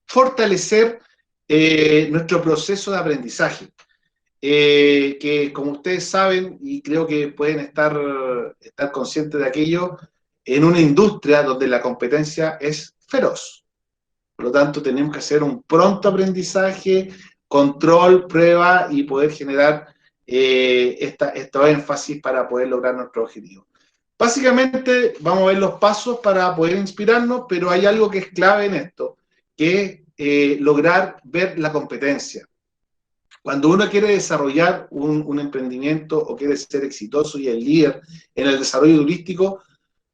fortalecer nuestro proceso de aprendizaje. que como ustedes saben, y creo que pueden estar conscientes de aquello, en una industria donde la competencia es feroz. Por lo tanto, tenemos que hacer un pronto aprendizaje, control, prueba y poder generar estos énfasis para poder lograr nuestro objetivo. Básicamente, vamos a ver los pasos para poder inspirarnos, pero hay algo que es clave en esto, que es lograr ver la competencia. Cuando uno quiere desarrollar un emprendimiento o quiere ser exitoso y el líder en el desarrollo turístico,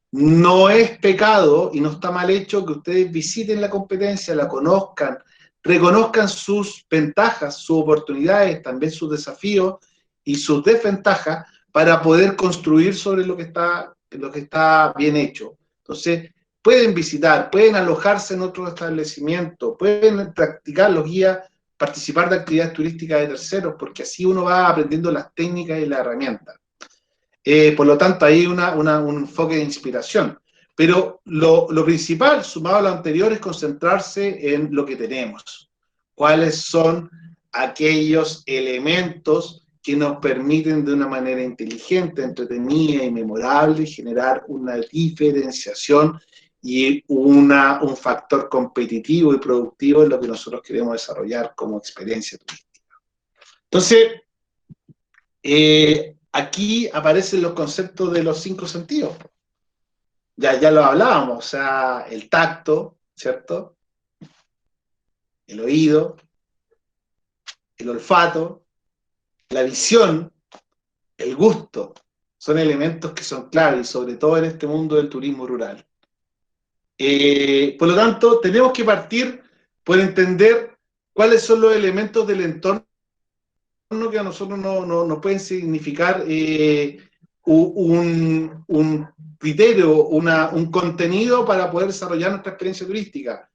no es pecado y no está mal hecho que ustedes visiten la competencia, la conozcan, reconozcan sus ventajas, sus oportunidades, también sus desafíos y sus desventajas para poder construir sobre lo que está bien hecho. Entonces, pueden visitar, pueden alojarse en otros establecimientos, pueden practicar los guías, participar de actividades turísticas de terceros, porque así uno va aprendiendo las técnicas y las herramientas. Por lo tanto, hay un enfoque de inspiración. Pero lo principal, sumado a lo anterior, es concentrarse en lo que tenemos. ¿Cuáles son aquellos elementos que nos permiten de una manera inteligente, entretenida y memorable generar una diferenciación y un factor competitivo y productivo en lo que nosotros queremos desarrollar como experiencia turística? Entonces, aquí aparecen los conceptos de los 5 sentidos. Ya lo hablábamos, o sea, el tacto, ¿cierto? El oído, el olfato, la visión, el gusto. Son elementos que son claves, sobre todo en este mundo del turismo rural. Por lo tanto, tenemos que partir por entender cuáles son los elementos del entorno que a nosotros nos pueden significar un criterio, un contenido para poder desarrollar nuestra experiencia turística.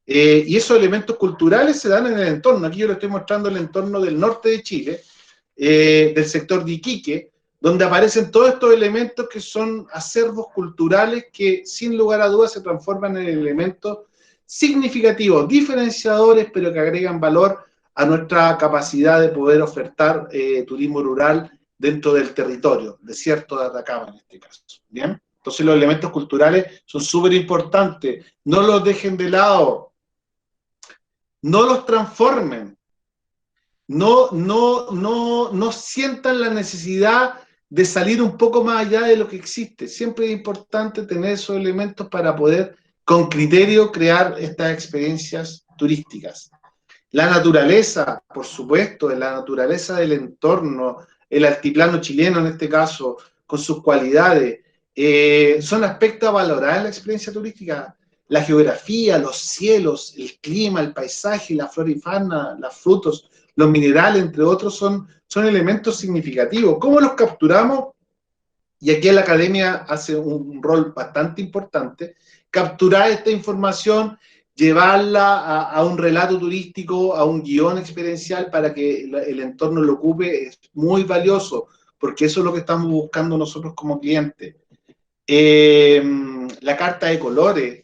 Y esos elementos culturales se dan en el entorno. Aquí yo les estoy mostrando el entorno del norte de Chile, del sector de Iquique, donde aparecen todos estos elementos que son acervos culturales que sin lugar a dudas se transforman en elementos significativos, diferenciadores, pero que agregan valor a nuestra capacidad de poder ofertar turismo rural dentro del territorio, desierto de Atacama en este caso. ¿Bien? Entonces los elementos culturales son súper importantes, no los dejen de lado, no los transformen, no sientan la necesidad de salir un poco más allá de lo que existe. Siempre es importante tener esos elementos para poder, con criterio, crear estas experiencias turísticas. La naturaleza, por supuesto, la naturaleza del entorno, el altiplano chileno en este caso, con sus cualidades, son aspectos a valorar en la experiencia turística. La geografía, los cielos, el clima, el paisaje, la flora y fauna, los frutos, los minerales, entre otros, son elementos significativos. ¿Cómo los capturamos? Y aquí la academia hace un rol bastante importante, capturar esta información, llevarla a un relato turístico, a un guión experiencial para que el entorno lo ocupe, es muy valioso, porque eso es lo que estamos buscando nosotros como clientes. La carta de colores,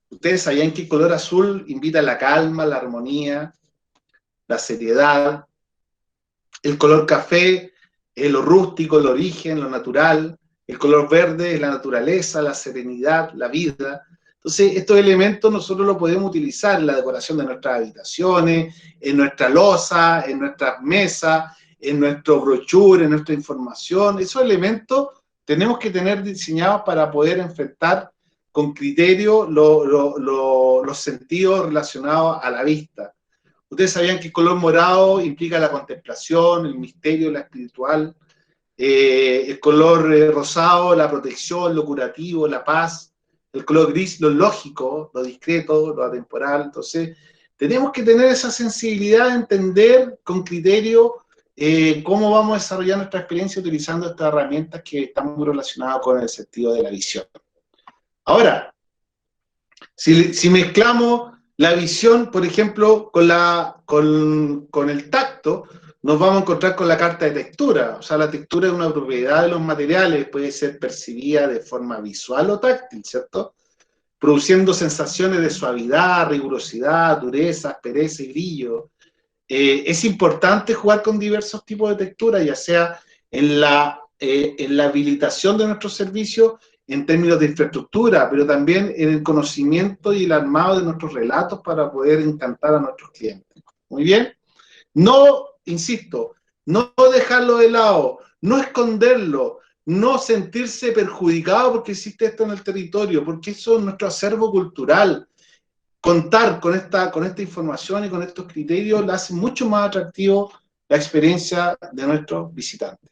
ustedes sabían que el color azul invita a la calma, la armonía, la seriedad. El color café es lo rústico, el origen, lo natural. El color verde es la naturaleza, la serenidad, la vida. Entonces, estos elementos nosotros los podemos utilizar en la decoración de nuestras habitaciones, en nuestra loza, en nuestras mesas, en nuestro brochure, en nuestra información. Esos elementos tenemos que tener diseñados para poder enfrentar con criterio los sentidos relacionados a la vista. Ustedes sabían que el color morado implica la contemplación, el misterio, la espiritual. El color rosado, la protección, lo curativo, la paz. El color gris, lo lógico, lo discreto, lo atemporal. Entonces, tenemos que tener esa sensibilidad de entender con criterio cómo vamos a desarrollar nuestra experiencia utilizando estas herramientas que están muy relacionadas con el sentido de la visión. Ahora, si mezclamos la visión, por ejemplo, con el tacto, nos vamos a encontrar con la carta de textura. O sea, la textura es una propiedad de los materiales, puede ser percibida de forma visual o táctil, ¿cierto? Produciendo sensaciones de suavidad, rigurosidad, dureza, aspereza y brillo. Es importante jugar con diversos tipos de texturas, ya sea en la habilitación de nuestros servicios, en términos de infraestructura, pero también en el conocimiento y el armado de nuestros relatos para poder encantar a nuestros clientes. Muy bien. No, insisto, no dejarlo de lado, no esconderlo, no sentirse perjudicado porque existe esto en el territorio, porque eso es nuestro acervo cultural. Contar con esta información y con estos criterios la hace mucho más atractivo la experiencia de nuestros visitantes.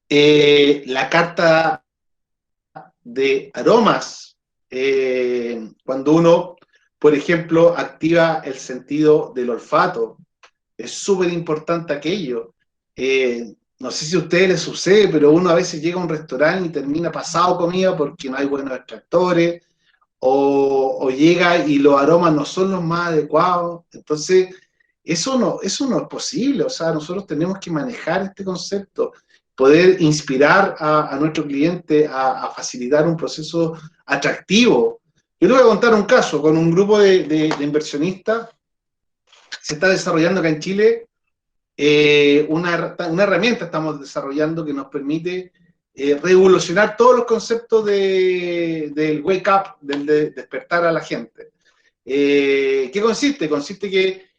La carta de aromas, cuando uno, por ejemplo, activa el sentido del olfato, es súper importante aquello. No sé si a ustedes les sucede, pero uno a veces llega a un restaurante y termina pasado comida porque no hay buenos extractores, o llega y los aromas no son los más adecuados. Entonces, eso no es posible. O sea, nosotros tenemos que manejar este concepto, poder inspirar a nuestro cliente a facilitar un proceso atractivo. Yo les voy a contar un caso con un grupo de inversionistas. Se está desarrollando acá en Chile una herramienta estamos desarrollando que nos permite revolucionar todos los conceptos del wake up, del de despertar a la gente. ¿Qué consiste? Consiste que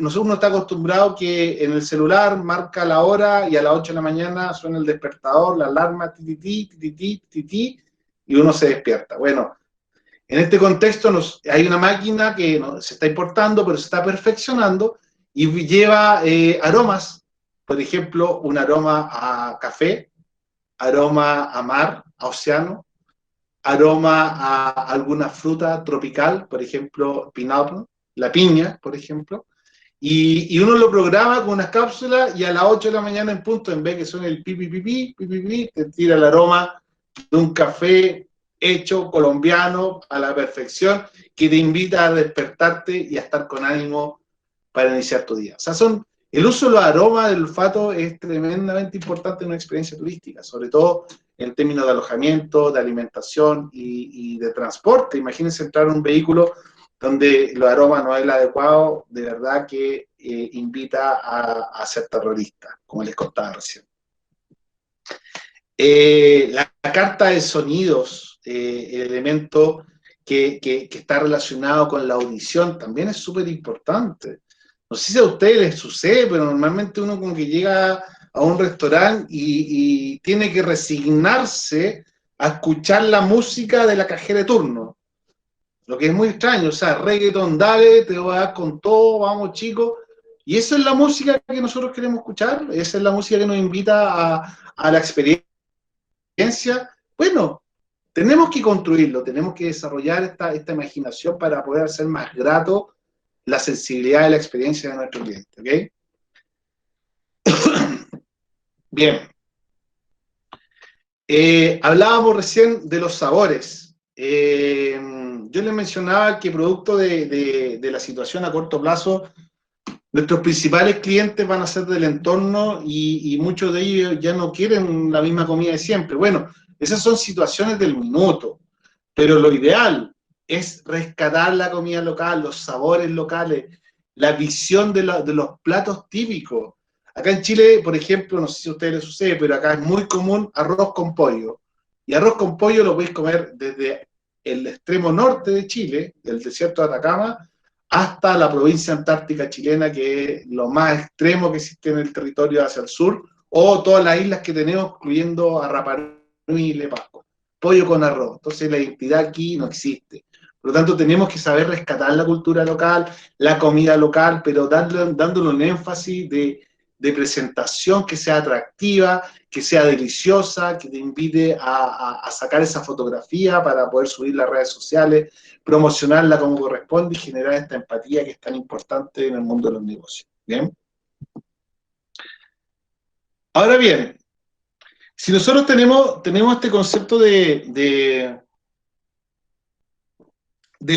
nosotros uno está acostumbrado que en el celular marca la hora y a las 8 de la mañana suena el despertador, la alarma, tititi, tititi, tititi, y uno se despierta. Bueno, en este contexto hay una máquina que se está importando, pero se está perfeccionando y lleva aromas, por ejemplo, un aroma a café, aroma a mar, a océano, aroma a alguna fruta tropical, por ejemplo, pineapple, la piña, por ejemplo, y uno lo programa con unas cápsulas y a las 8 de la mañana en punto, en vez que suene el pipi, pipi, pipi, pipi, te tira el aroma de un café hecho colombiano a la perfección, que te invita a despertarte y a estar con ánimo para iniciar tu día. O sea, el uso de los aromas del olfato es tremendamente importante en una experiencia turística, sobre todo en términos de alojamiento, de alimentación y de transporte. Imagínense entrar en un vehículo donde los aromas no es el adecuado, de verdad que invita a ser terrorista, como les contaba recién. La carta de sonidos, el elemento que está relacionado con la audición, también es súper importante. No sé si a ustedes les sucede, pero normalmente uno como que llega a un restaurante y tiene que resignarse a escuchar la música de la cajera de turno. Lo que es muy extraño, o sea, reggaeton, dale, te voy a dar con todo, vamos chicos. Y esa es la música que nosotros queremos escuchar, esa es la música que nos invita a la experiencia. Bueno, tenemos que construirlo, tenemos que desarrollar esta imaginación para poder hacer más grato la sensibilidad de la experiencia de nuestro cliente, ¿ok? Bien. Hablábamos recién de los sabores. Yo les mencionaba que producto de la situación a corto plazo, nuestros principales clientes van a ser del entorno y muchos de ellos ya no quieren la misma comida de siempre. Bueno, esas son situaciones del minuto, pero lo ideal es rescatar la comida local, los sabores locales, la visión de los platos típicos. Acá en Chile, por ejemplo, no sé si a ustedes les sucede, pero acá es muy común arroz con pollo. Y arroz con pollo lo podéis comer desde el extremo norte de Chile, del desierto de Atacama, hasta la provincia antártica chilena, que es lo más extremo que existe en el territorio hacia el sur, o todas las islas que tenemos, incluyendo a Rapa Nui y Lepasco. Pollo con arroz. Entonces la identidad aquí no existe. Por lo tanto, tenemos que saber rescatar la cultura local, la comida local, pero dándole un énfasis de presentación que sea atractiva, que sea deliciosa, que te invite a sacar esa fotografía para poder subir las redes sociales, promocionarla como corresponde y generar esta empatía que es tan importante en el mundo de los negocios. ¿Bien? Ahora bien, si nosotros tenemos este concepto del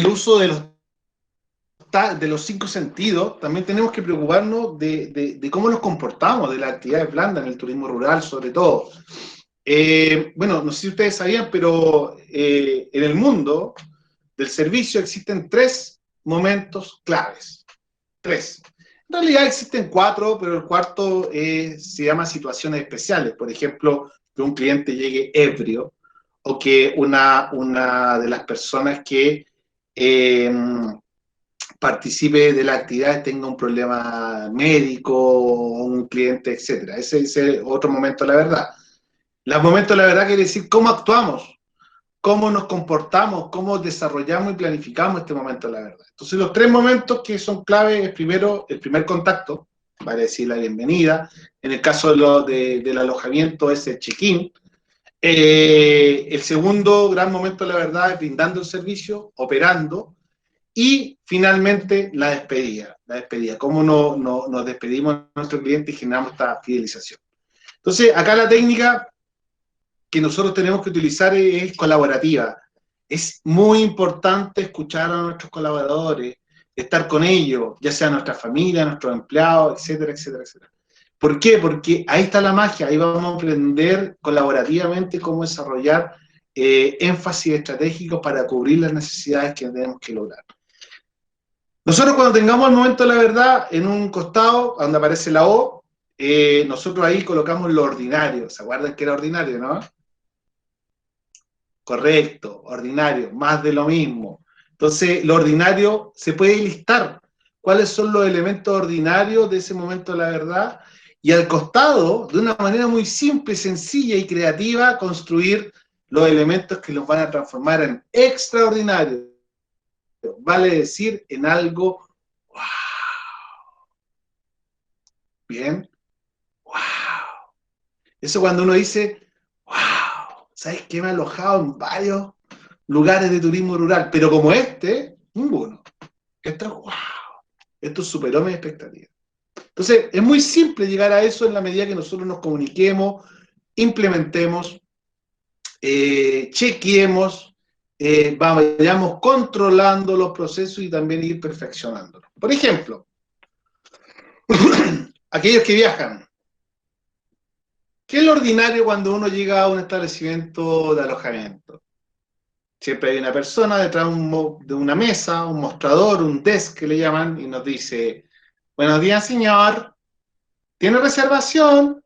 uso de los 5 sentidos, también tenemos que preocuparnos de cómo nos comportamos, de las actividades blandas en el turismo rural, sobre todo. Bueno, no sé si ustedes sabían, pero en el mundo del servicio existen 3 momentos claves. 3. En realidad existen 4, pero el cuarto se llama situaciones especiales. Por ejemplo, que un cliente llegue ebrio o que una de las personas que participe de la actividad tenga un problema médico o un cliente, etc. Ese es otro momento de la verdad. El momento de la verdad quiere decir cómo actuamos, cómo nos comportamos, cómo desarrollamos y planificamos este momento de la verdad. Entonces, los 3 momentos que son clave es primero el primer contacto, vale decir la bienvenida. En el caso del alojamiento es el check-in. El segundo gran momento de la verdad es brindando el servicio, operando. Y finalmente la despedida. La despedida, cómo nos despedimos de nuestro cliente y generamos esta fidelización. Entonces, acá la técnica que nosotros tenemos que utilizar es colaborativa. Es muy importante escuchar a nuestros colaboradores, estar con ellos, ya sea nuestra familia, nuestros empleados, etcétera, etcétera, etcétera. ¿Por qué? Porque ahí está la magia, ahí vamos a aprender colaborativamente cómo desarrollar énfasis estratégicos para cubrir las necesidades que tenemos que lograr. Nosotros cuando tengamos el momento de la verdad, en un costado, donde aparece la O, nosotros ahí colocamos lo ordinario. ¿Se acuerdan que era ordinario, no? Correcto, ordinario, más de lo mismo. Entonces, lo ordinario se puede listar. ¿Cuáles son los elementos ordinarios de ese momento de la verdad? Y al costado, de una manera muy simple, sencilla y creativa, construir los elementos que los van a transformar en extraordinarios. Vale decir, en algo wow. Bien, wow. Eso cuando uno dice, wow, ¿sabes qué? Me he alojado en varios lugares de turismo rural, pero como ninguno. Esto es wow. Esto superó mis expectativas. Entonces, es muy simple llegar a eso en la medida que nosotros nos comuniquemos, implementemos, chequeemos, vayamos controlando los procesos y también ir perfeccionándolos. Por ejemplo, aquellos que viajan. ¿Qué es lo ordinario cuando uno llega a un establecimiento de alojamiento? Siempre hay una persona detrás de una mesa, un mostrador, un desk que le llaman, y nos dice, buenos días, señor, ¿tiene reservación?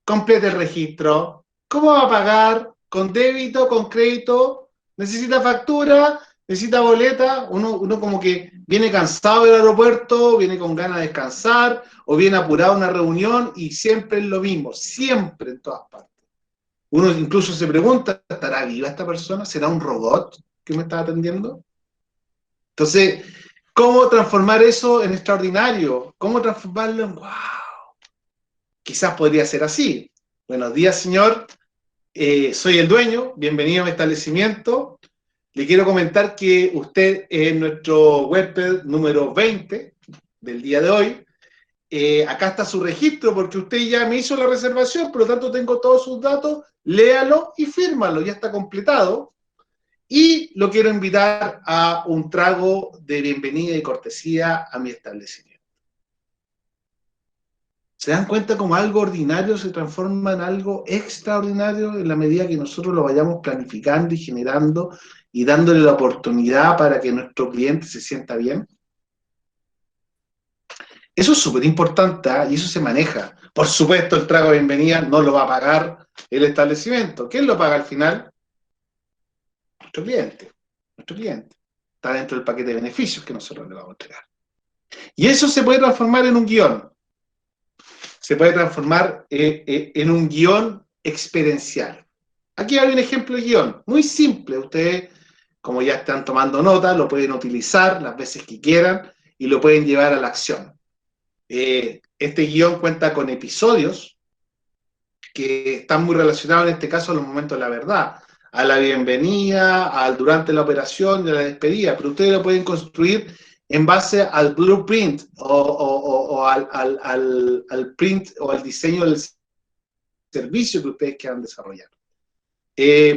Complete el registro. ¿Cómo va a pagar? ¿Con débito, con crédito? ¿Necesita factura? ¿Necesita boleta? Uno como que viene cansado del aeropuerto, viene con ganas de descansar, o viene apurado a una reunión, y siempre es lo mismo, siempre en todas partes. Uno incluso se pregunta, ¿estará viva esta persona? ¿Será un robot que me está atendiendo? Entonces, ¿cómo transformar eso en extraordinario? ¿Cómo transformarlo en wow? Quizás podría ser así. Buenos días, señor. Soy el dueño. Bienvenido a mi establecimiento. Le quiero comentar que usted es nuestro huésped número 20 del día de hoy. Acá está su registro porque usted ya me hizo la reservación, por lo tanto tengo todos sus datos, léalo y fírmalo, ya está completado. Y lo quiero invitar a un trago de bienvenida y cortesía a mi establecimiento. ¿Se dan cuenta cómo algo ordinario se transforma en algo extraordinario en la medida que nosotros lo vayamos planificando y generando y dándole la oportunidad para que nuestro cliente se sienta bien? Eso es súper importante, ¿eh? Y eso se maneja. Por supuesto, el trago de bienvenida no lo va a pagar el establecimiento. ¿Quién lo paga al final? Nuestro cliente. Nuestro cliente. Está dentro del paquete de beneficios que nosotros le vamos a entregar. Y eso se puede transformar en un guión. Se puede transformar en un guión experiencial. Aquí hay un ejemplo de guión. Muy simple. Ustedes, como ya están tomando nota, lo pueden utilizar las veces que quieran y lo pueden llevar a la acción. Este guión cuenta con episodios que están muy relacionados en este caso a los momentos de la verdad, a la bienvenida, al durante la operación y a la despedida, pero ustedes lo pueden construir en base al blueprint o al print o al diseño del servicio que ustedes quieran desarrollar.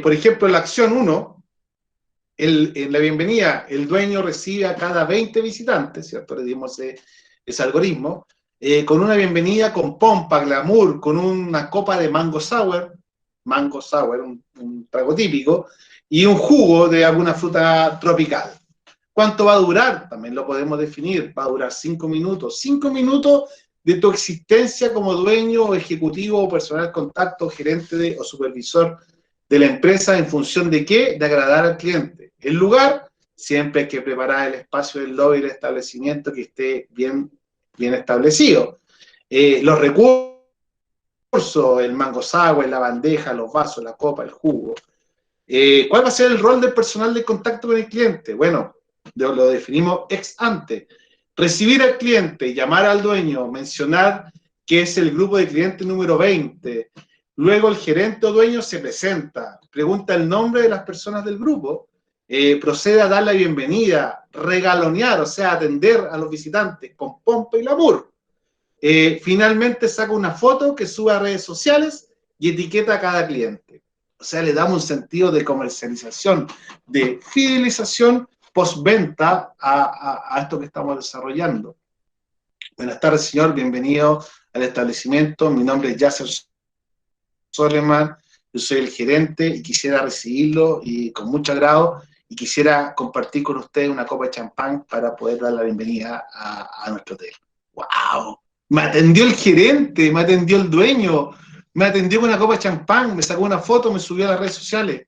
Por ejemplo, en la acción 1, en la bienvenida, el dueño recibe a cada 20 visitantes, ¿cierto? Le dimos ese algoritmo, con una bienvenida con pompa, glamour, con una copa de mango sour, un trago típico, y un jugo de alguna fruta tropical. ¿Cuánto va a durar? También lo podemos definir. Va a durar 5 minutos. 5 minutos de tu existencia como dueño o ejecutivo o personal contacto, gerente o supervisor de la empresa. ¿En función de qué? De agradar al cliente. El lugar, siempre hay que preparar el espacio del lobby del establecimiento que esté bien establecido. Los recursos, el mango sour, la bandeja, los vasos, la copa, el jugo. ¿Cuál va a ser el rol del personal de contacto con el cliente? Bueno, lo definimos ex ante. Recibir al cliente, llamar al dueño, mencionar que es el grupo de cliente número 20. Luego el gerente o dueño se presenta, pregunta el nombre de las personas del grupo, procede a dar la bienvenida, regalonear, o sea, atender a los visitantes con pompa y glamour. Finalmente saca una foto que sube a redes sociales y etiqueta a cada cliente. O sea, le damos un sentido de comercialización, de fidelización postventa a esto que estamos desarrollando. Buenas tardes, señor, bienvenido al establecimiento. Mi nombre es Yasser Soleman, yo soy el gerente y quisiera recibirlo y con mucho agrado y quisiera compartir con ustedes una copa de champán para poder dar la bienvenida a nuestro hotel. ¡Wow! Me atendió el gerente, me atendió el dueño, me atendió con una copa de champán, me sacó una foto, me subió a las redes sociales.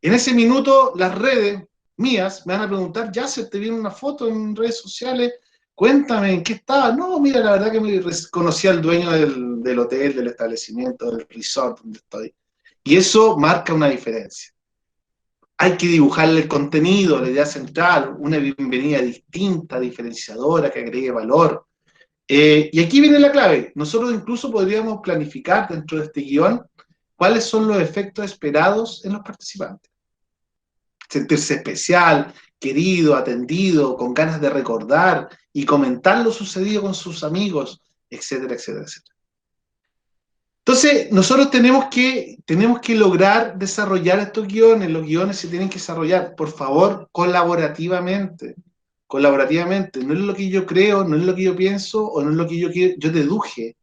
En ese minuto, las redes mías me van a preguntar, ya se te viene una foto en redes sociales, cuéntame, ¿en qué estaba? No, mira, la verdad que me conocí al dueño del hotel, del establecimiento, del resort donde estoy. Y eso marca una diferencia. Hay que dibujarle el contenido, la idea central, una bienvenida distinta, diferenciadora, que agregue valor. Y aquí viene la clave. Nosotros incluso podríamos planificar dentro de este guión cuáles son los efectos esperados en los participantes. Sentirse especial, querido, atendido, con ganas de recordar y comentar lo sucedido con sus amigos, etcétera, etcétera, etcétera. Entonces, nosotros tenemos que lograr desarrollar estos guiones. Los guiones se tienen que desarrollar, por favor, colaborativamente. Colaborativamente. No es lo que yo creo, no es lo que yo pienso o no es lo que yo deduje,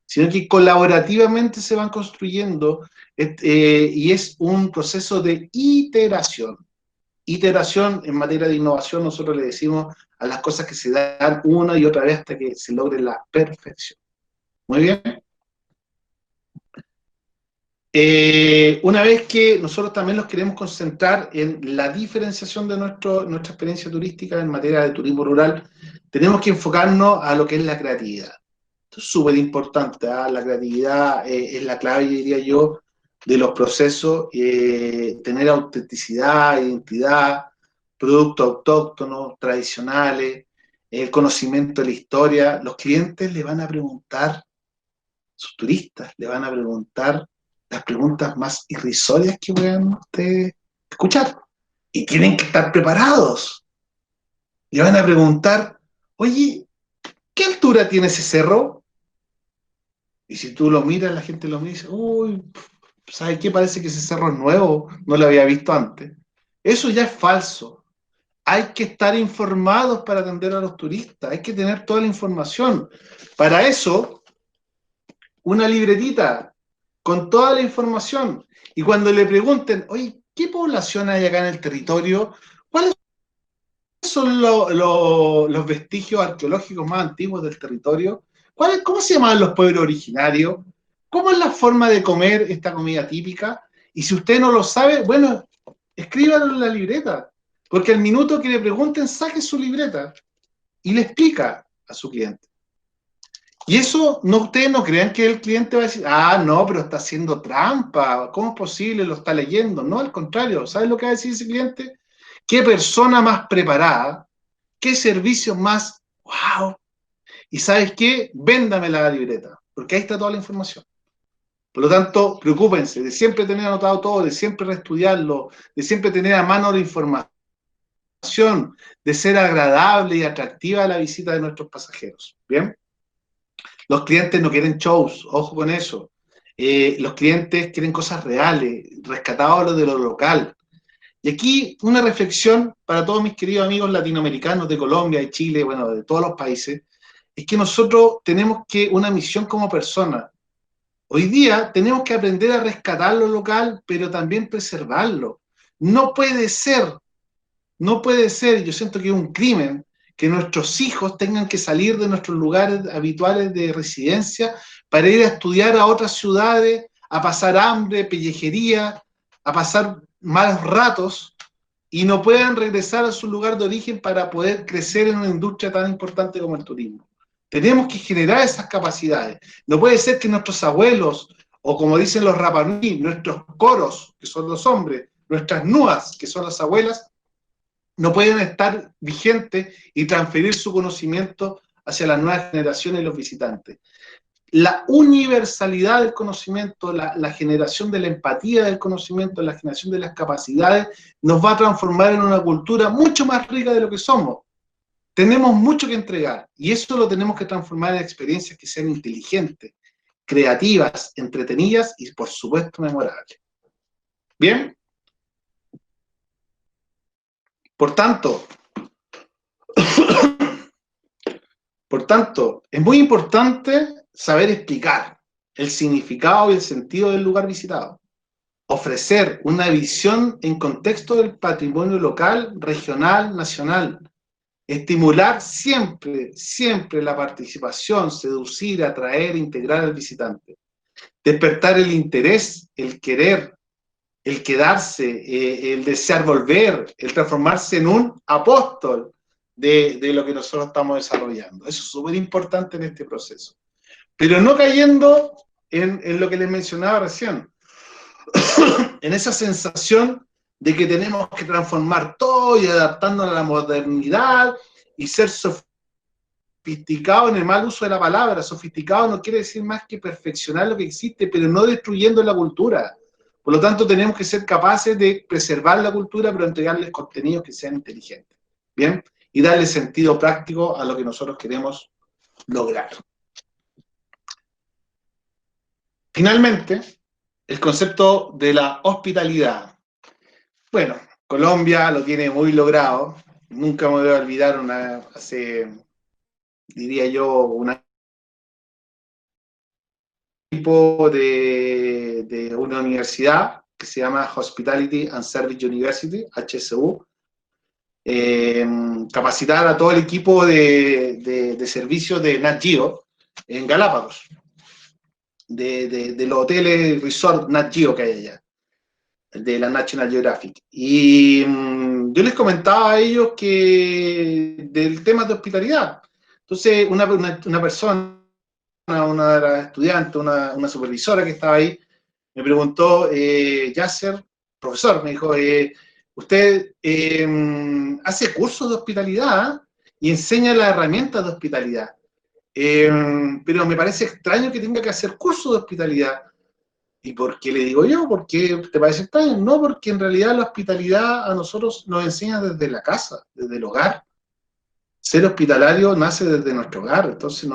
sino que colaborativamente se van construyendo y es un proceso de iteración. Iteración en materia de innovación, nosotros le decimos a las cosas que se dan una y otra vez hasta que se logre la perfección. Muy bien. Una vez que nosotros también nos queremos concentrar en la diferenciación de nuestra experiencia turística en materia de turismo rural, tenemos que enfocarnos a lo que es la creatividad. Esto es súper importante, ¿eh? La creatividad es la clave, diría yo, de los procesos, tener autenticidad, identidad, productos autóctonos, tradicionales, el conocimiento de la historia. Los clientes le van a preguntar, sus turistas le van a preguntar las preguntas más irrisorias que puedan ustedes escuchar. Y tienen que estar preparados. Le van a preguntar, oye, ¿qué altura tiene ese cerro? Y si tú lo miras, la gente lo mira y dice, uy, ¿sabes qué? Parece que ese cerro es nuevo, no lo había visto antes. Eso ya es falso. Hay que estar informados para atender a los turistas, hay que tener toda la información. Para eso, una libretita con toda la información. Y cuando le pregunten, oye, ¿qué población hay acá en el territorio? ¿Cuáles son los vestigios arqueológicos más antiguos del territorio? ¿Cómo se llamaban los pueblos originarios? ¿Cómo es la forma de comer esta comida típica? Y si usted no lo sabe, bueno, escríbalo en la libreta, porque al minuto que le pregunten, saque su libreta y le explica a su cliente. Y eso, no, ustedes no crean que el cliente va a decir, ah, no, pero está haciendo trampa, ¿cómo es posible? Lo está leyendo. No, al contrario, ¿sabes lo que va a decir ese cliente? ¿Qué persona más preparada? ¿Qué servicio más? ¡Wow! Y ¿sabes qué? Véndame la libreta, porque ahí está toda la información. Por lo tanto, preocúpense de siempre tener anotado todo, de siempre reestudiarlo, de siempre tener a mano la información, de ser agradable y atractiva a la visita de nuestros pasajeros. ¿Bien? Los clientes no quieren shows, ojo con eso. Los clientes quieren cosas reales, rescatados de lo local. Y aquí una reflexión para todos mis queridos amigos latinoamericanos de Colombia, de Chile, bueno, de todos los países, es que nosotros tenemos una misión como persona. Hoy día tenemos que aprender a rescatar lo local, pero también preservarlo. No puede ser No puede ser, yo siento que es un crimen, que nuestros hijos tengan que salir de nuestros lugares habituales de residencia para ir a estudiar a otras ciudades, a pasar hambre, pellejería, a pasar malos ratos, y no puedan regresar a su lugar de origen para poder crecer en una industria tan importante como el turismo. Tenemos que generar esas capacidades. No puede ser que nuestros abuelos, o como dicen los Rapanui, nuestros coros, que son los hombres, nuestras nuas, que son las abuelas, no pueden estar vigentes y transferir su conocimiento hacia las nuevas generaciones y los visitantes. La universalidad del conocimiento, la generación de la empatía del conocimiento, la generación de las capacidades, nos va a transformar en una cultura mucho más rica de lo que somos. Tenemos mucho que entregar y eso lo tenemos que transformar en experiencias que sean inteligentes, creativas, entretenidas y, por supuesto, memorables. Bien, por tanto, es muy importante saber explicar el significado y el sentido del lugar visitado. Ofrecer una visión en contexto del patrimonio local, regional, nacional. Estimular siempre, siempre la participación, seducir, atraer, integrar al visitante. Despertar el interés, el querer, el quedarse, el desear volver, el transformarse en un apóstol de lo que nosotros estamos desarrollando. Eso es súper importante en este proceso. Pero no cayendo en lo que les mencionaba recién, en esa sensación de que tenemos que transformar todo y adaptarnos a la modernidad y ser sofisticado en el mal uso de la palabra. Sofisticado no quiere decir más que perfeccionar lo que existe, pero no destruyendo la cultura. Por lo tanto, tenemos que ser capaces de preservar la cultura, pero entregarles contenidos que sean inteligentes. ¿Bien? Y darle sentido práctico a lo que nosotros queremos lograr. Finalmente, el concepto de la hospitalidad. Bueno, Colombia lo tiene muy logrado. Nunca me voy a olvidar diría yo, un equipo de una universidad que se llama Hospitality and Service University, HSU, capacitar a todo el equipo de servicios de Nat Geo en Galápagos, de los hoteles resort Nat Geo que hay allá, de la National Geographic. Y yo les comentaba a ellos que del tema de hospitalidad. Entonces, una persona, una de las estudiantes, una supervisora que estaba ahí, me preguntó, Yasser, profesor, me dijo, usted hace cursos de hospitalidad y enseña las herramientas de hospitalidad, pero me parece extraño que tenga que hacer cursos de hospitalidad. ¿Y por qué le digo yo? ¿Por qué te parece extraño? No, porque en realidad la hospitalidad a nosotros nos enseña desde la casa, desde el hogar. Ser hospitalario nace desde nuestro hogar, entonces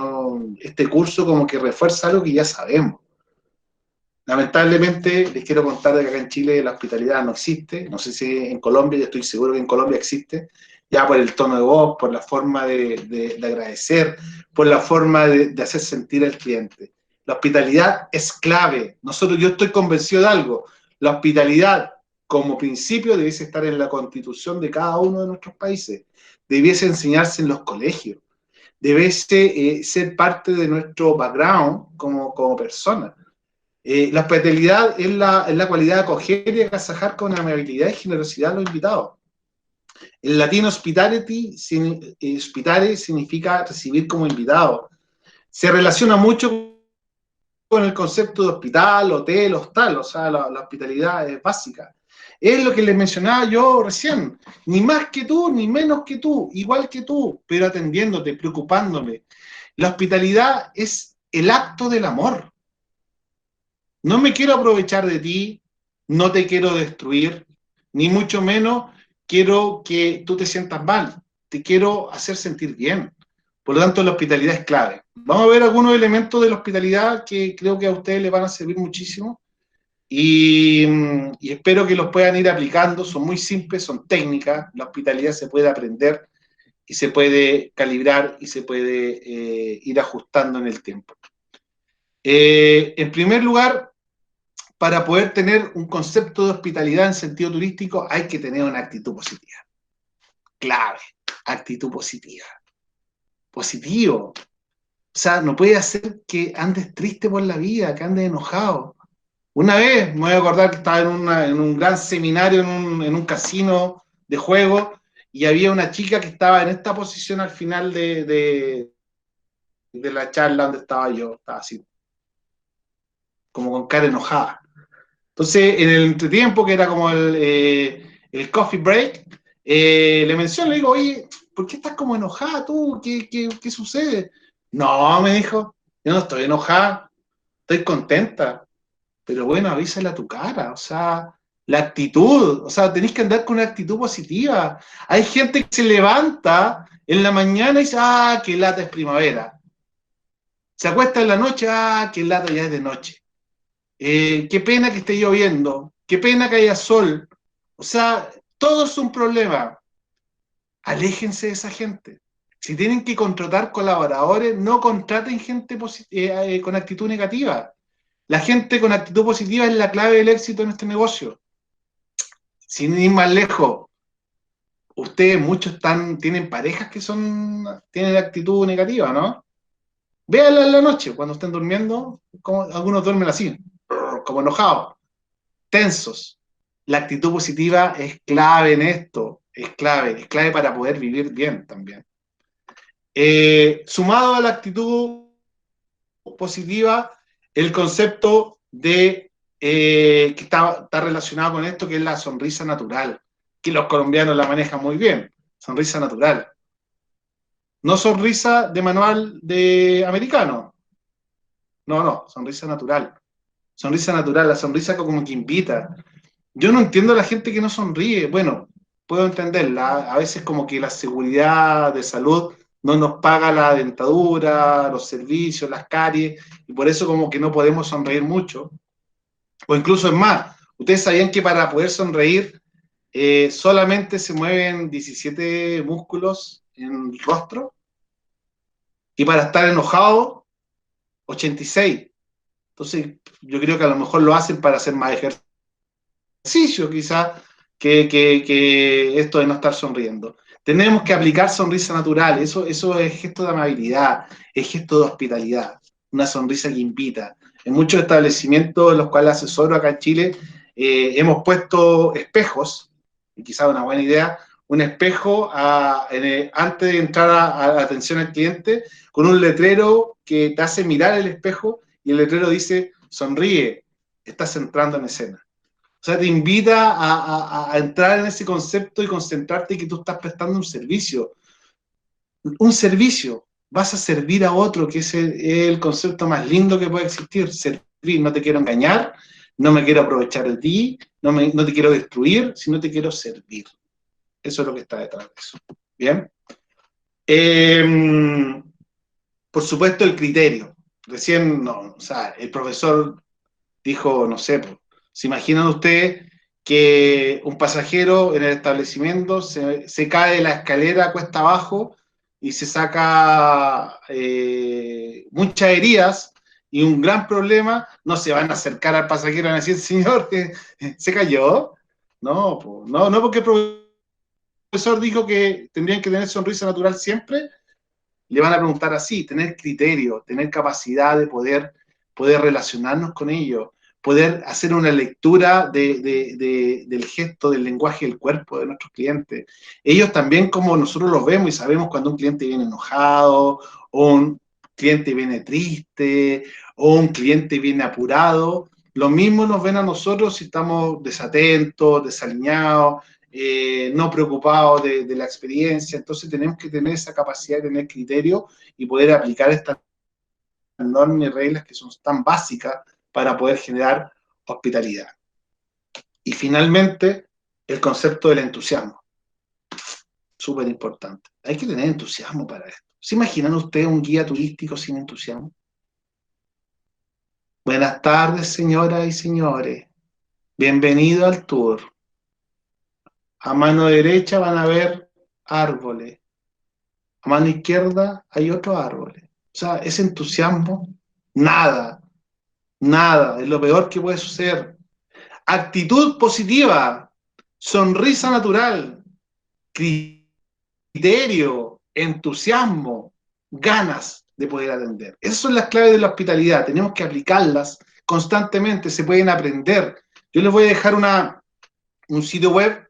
este curso como que refuerza algo que ya sabemos. Lamentablemente, les quiero contar de que acá en Chile la hospitalidad no existe. No sé si en Colombia, yo estoy seguro que en Colombia existe, ya por el tono de voz, por la forma de agradecer, por la forma de hacer sentir al cliente. La hospitalidad es clave. Yo estoy convencido de algo. La hospitalidad, como principio, debiese estar en la constitución de cada uno de nuestros países. Debiese enseñarse en los colegios. Debiese ser parte de nuestro background como persona. La hospitalidad es la cualidad de acoger y agasajar con amabilidad y generosidad a los invitados. El latino hospitare significa recibir como invitado. Se relaciona mucho con el concepto de hospital, hotel, hostal, o sea, la hospitalidad es básica. Es lo que les mencionaba yo recién, ni más que tú, ni menos que tú, igual que tú, pero atendiéndote, preocupándome. La hospitalidad es el acto del amor. No me quiero aprovechar de ti, no te quiero destruir, ni mucho menos quiero que tú te sientas mal, te quiero hacer sentir bien. Por lo tanto, la hospitalidad es clave. Vamos a ver algunos elementos de la hospitalidad que creo que a ustedes les van a servir muchísimo y espero que los puedan ir aplicando. Son muy simples, son técnicas. La hospitalidad se puede aprender y se puede calibrar y se puede ir ajustando en el tiempo. En primer lugar, para poder tener un concepto de hospitalidad en sentido turístico hay que tener una actitud positiva. clave. Actitud positiva. Positivo. O sea, no puede hacer que andes triste por la vida, que andes enojado. Una vez, me voy a acordar que estaba en un gran seminario, en un casino de juego, y había una chica que estaba en esta posición al final de la charla donde estaba yo. Estaba así, como con cara enojada. Entonces, en el entretiempo, que era como el coffee break, le menciono, le digo, oye, ¿por qué estás como enojada tú? ¿Qué sucede? No, me dijo, yo no estoy enojada, estoy contenta, pero bueno, avísale a tu cara, o sea, la actitud, o sea, tenés que andar con una actitud positiva. Hay gente que se levanta en la mañana y dice, ah, qué lata es primavera. Se acuesta en la noche, ah, qué lata ya es de noche. Qué pena que esté lloviendo, qué pena que haya sol. O sea, todo es un problema. Aléjense de esa gente. Si tienen que contratar colaboradores, no contraten gente con actitud negativa. La gente con actitud positiva es la clave del éxito en este negocio. Sin ir más lejos, ustedes muchos tienen parejas que tienen actitud negativa, ¿no? Véanla en la noche, cuando estén durmiendo, como, algunos duermen así, como enojados, tensos. La actitud positiva es clave en esto, es clave para poder vivir bien también. Sumado a la actitud positiva, el concepto que está relacionado con esto, que es la sonrisa natural, que los colombianos la manejan muy bien, sonrisa natural. No sonrisa de manual de americano, no, sonrisa natural. Sonrisa natural, la sonrisa como que invita. Yo no entiendo a la gente que no sonríe. Bueno, puedo entenderla. A veces como que la seguridad de salud no nos paga la dentadura, los servicios, las caries, y por eso como que no podemos sonreír mucho. O incluso es más, ustedes sabían que para poder sonreír solamente se mueven 17 músculos en el rostro, y para estar enojado, 86. Entonces, yo creo que a lo mejor lo hacen para hacer más ejercicio, quizás, que esto de no estar sonriendo. Tenemos que aplicar sonrisa natural, eso es gesto de amabilidad, es gesto de hospitalidad, una sonrisa que invita. En muchos establecimientos en los cuales asesoro acá en Chile, hemos puesto espejos, y quizás una buena idea, un espejo antes de entrar a la atención al cliente, con un letrero que te hace mirar el espejo, y el letrero dice, sonríe, estás entrando en escena. O sea, te invita a entrar en ese concepto y concentrarte que tú estás prestando un servicio. Un servicio. Vas a servir a otro, que es el concepto más lindo que puede existir. Servir. No te quiero engañar, no me quiero aprovechar de ti, no te quiero destruir, sino te quiero servir. Eso es lo que está detrás de eso. ¿Bien? Por supuesto, el criterio. Recién, no, o sea, el profesor dijo, no sé, pues, ¿se imaginan ustedes que un pasajero en el establecimiento se cae de la escalera cuesta abajo y se saca muchas heridas y un gran problema? No se van a acercar al pasajero y van a decir, señor, ¿se cayó? No, no, porque el profesor dijo que tendrían que tener sonrisa natural siempre. Le van a preguntar así, tener criterio, tener capacidad de poder relacionarnos con ellos, poder hacer una lectura del gesto, del lenguaje del cuerpo de nuestros clientes. Ellos también, como nosotros los vemos y sabemos cuando un cliente viene enojado, o un cliente viene triste, o un cliente viene apurado, lo mismo nos ven a nosotros si estamos desatentos, desalineados, no preocupados de la experiencia. Entonces tenemos que tener esa capacidad de tener criterio y poder aplicar estas normas y reglas que son tan básicas para poder generar hospitalidad. Y finalmente, el concepto del entusiasmo. Súper importante. Hay que tener entusiasmo para esto. ¿Se imaginan ustedes un guía turístico sin entusiasmo? Buenas tardes, señoras y señores. Bienvenido al tour. A mano derecha van a ver árboles. A mano izquierda hay otros árboles. O sea, ese entusiasmo, nada, nada, es lo peor que puede suceder. Actitud positiva, sonrisa natural, criterio, entusiasmo, ganas de poder atender. Esas son las claves de la hospitalidad, tenemos que aplicarlas constantemente, se pueden aprender. Yo les voy a dejar un sitio web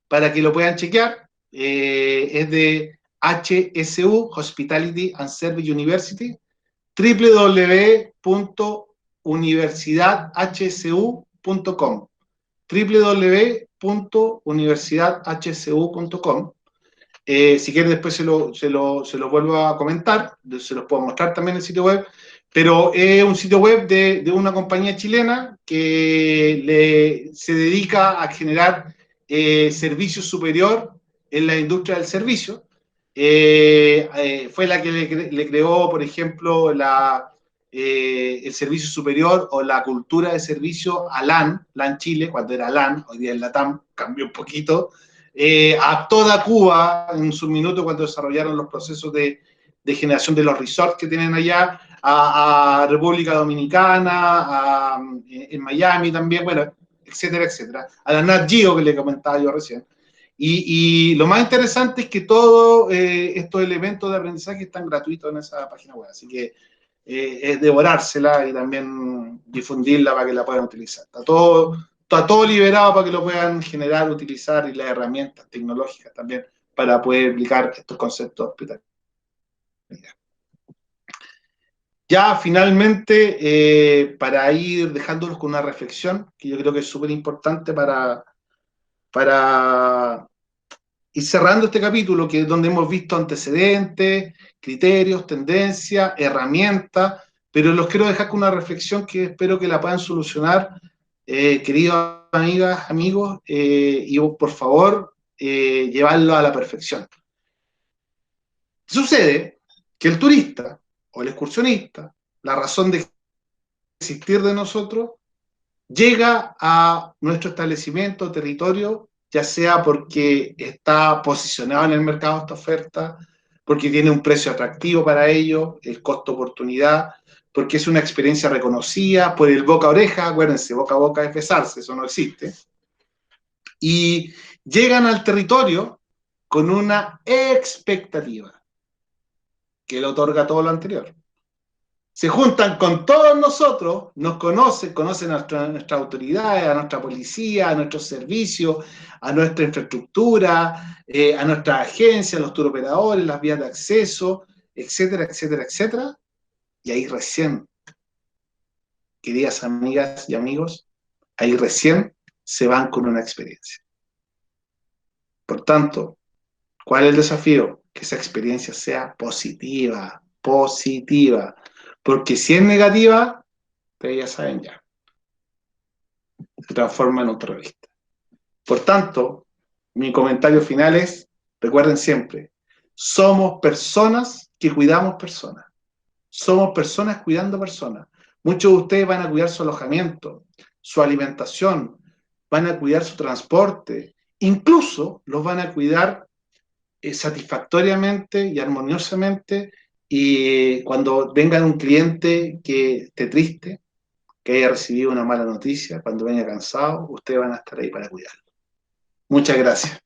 para que lo puedan chequear, es de HSU, Hospitality and Service University, www.universidadhsu.com www.universidadhsu.com. Si quieren después se lo vuelvo a comentar, se los puedo mostrar también el sitio web, pero es un sitio web de una compañía chilena que se dedica a generar servicio superior en la industria del servicio. Fue la que le creó, por ejemplo, el servicio superior o la cultura de servicio a LAN Chile, cuando era LAN, hoy día es LATAM, cambió un poquito, a toda Cuba en su minuto cuando desarrollaron los procesos de generación de los resorts que tienen allá, a República Dominicana, en Miami también, bueno, etcétera, etcétera. A la Nat Geo que le comentaba yo recién. Y lo más interesante es que todos estos elementos de aprendizaje están gratuitos en esa página web, así que es devorársela y también difundirla para que la puedan utilizar. Está todo liberado para que lo puedan generar, utilizar, y las herramientas tecnológicas también para poder aplicar estos conceptos hospitalarios. Ya finalmente, para ir dejándolos con una reflexión, que yo creo que es súper importante para ir cerrando este capítulo, que es donde hemos visto antecedentes, criterios, tendencias, herramientas, pero los quiero dejar con una reflexión que espero que la puedan solucionar, queridas amigas, amigos, y por favor, llevarlo a la perfección. Sucede que el turista o el excursionista, la razón de existir de nosotros, llega a nuestro establecimiento, territorio, ya sea porque está posicionado en el mercado esta oferta, porque tiene un precio atractivo para ello, el costo-oportunidad, porque es una experiencia reconocida, por el boca a oreja, acuérdense, boca a boca es besarse, eso no existe, y llegan al territorio con una expectativa que le otorga todo lo anterior. Se juntan con todos nosotros, nos conocen a nuestras autoridades, a nuestra policía, a nuestros servicios, a nuestra infraestructura, a nuestras agencias, los turoperadores, las vías de acceso, etcétera, etcétera, etcétera. Y ahí recién, queridas amigas y amigos, ahí recién se van con una experiencia. Por tanto, ¿cuál es el desafío? Que esa experiencia sea positiva, positiva. Porque si es negativa, ustedes ya saben ya, se transforma en un terrorista. Por tanto, mi comentario final es, recuerden siempre, somos personas que cuidamos personas. Somos personas cuidando personas. Muchos de ustedes van a cuidar su alojamiento, su alimentación, van a cuidar su transporte, incluso los van a cuidar satisfactoriamente y armoniosamente, y cuando venga un cliente que esté triste, que haya recibido una mala noticia, cuando venga cansado, ustedes van a estar ahí para cuidarlo. Muchas gracias.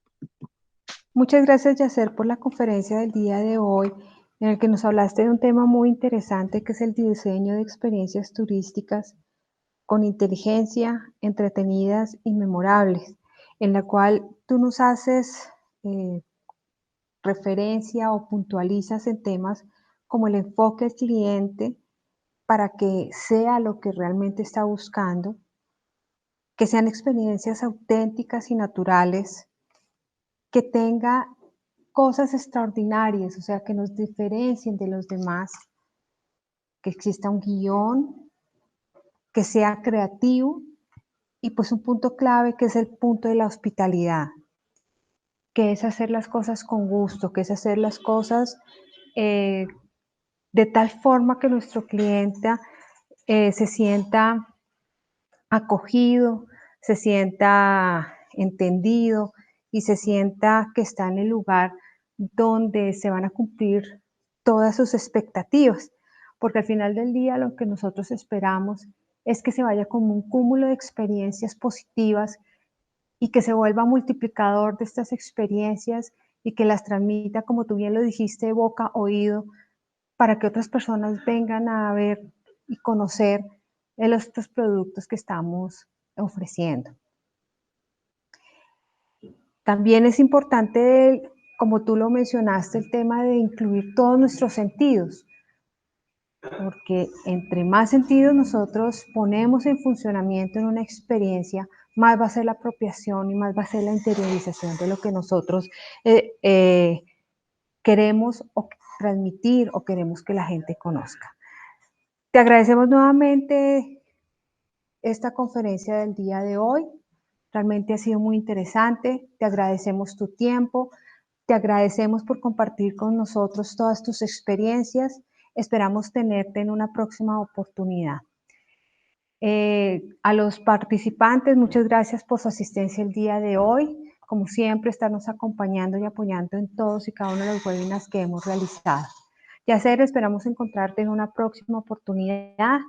Muchas gracias, Yacer, por la conferencia del día de hoy, en el que nos hablaste de un tema muy interesante, que es el diseño de experiencias turísticas con inteligencia, entretenidas y memorables, en la cual tú nos haces referencia o puntualizas en temas como el enfoque del cliente para que sea lo que realmente está buscando, que sean experiencias auténticas y naturales, que tenga cosas extraordinarias, o sea, que nos diferencien de los demás, que exista un guión, que sea creativo y pues un punto clave que es el punto de la hospitalidad, que es hacer las cosas con gusto, que es hacer las cosas de tal forma que nuestro cliente se sienta acogido, se sienta entendido y se sienta que está en el lugar donde se van a cumplir todas sus expectativas, porque al final del día lo que nosotros esperamos es que se vaya como un cúmulo de experiencias positivas y que se vuelva multiplicador de estas experiencias y que las transmita, como tú bien lo dijiste, boca a oído, para que otras personas vengan a ver y conocer estos productos que estamos ofreciendo. También es importante, como tú lo mencionaste, el tema de incluir todos nuestros sentidos, porque entre más sentidos nosotros ponemos en funcionamiento en una experiencia, más va a ser la apropiación y más va a ser la interiorización de lo que nosotros queremos transmitir o queremos que la gente conozca. Te agradecemos nuevamente esta conferencia del día de hoy. Realmente ha sido muy interesante. Te agradecemos tu tiempo. Te agradecemos por compartir con nosotros todas tus experiencias. Esperamos tenerte en una próxima oportunidad. A los participantes, muchas gracias por su asistencia el día de hoy. Como siempre, estarnos acompañando y apoyando en todos y cada uno de los webinars que hemos realizado. Yacer, esperamos encontrarte en una próxima oportunidad.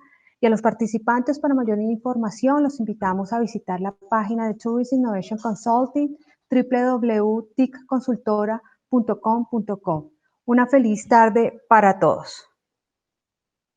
Y a los participantes, para mayor información, los invitamos a visitar la página de Tourism Innovation Consulting, www.ticconsultora.com.co. Una feliz tarde para todos.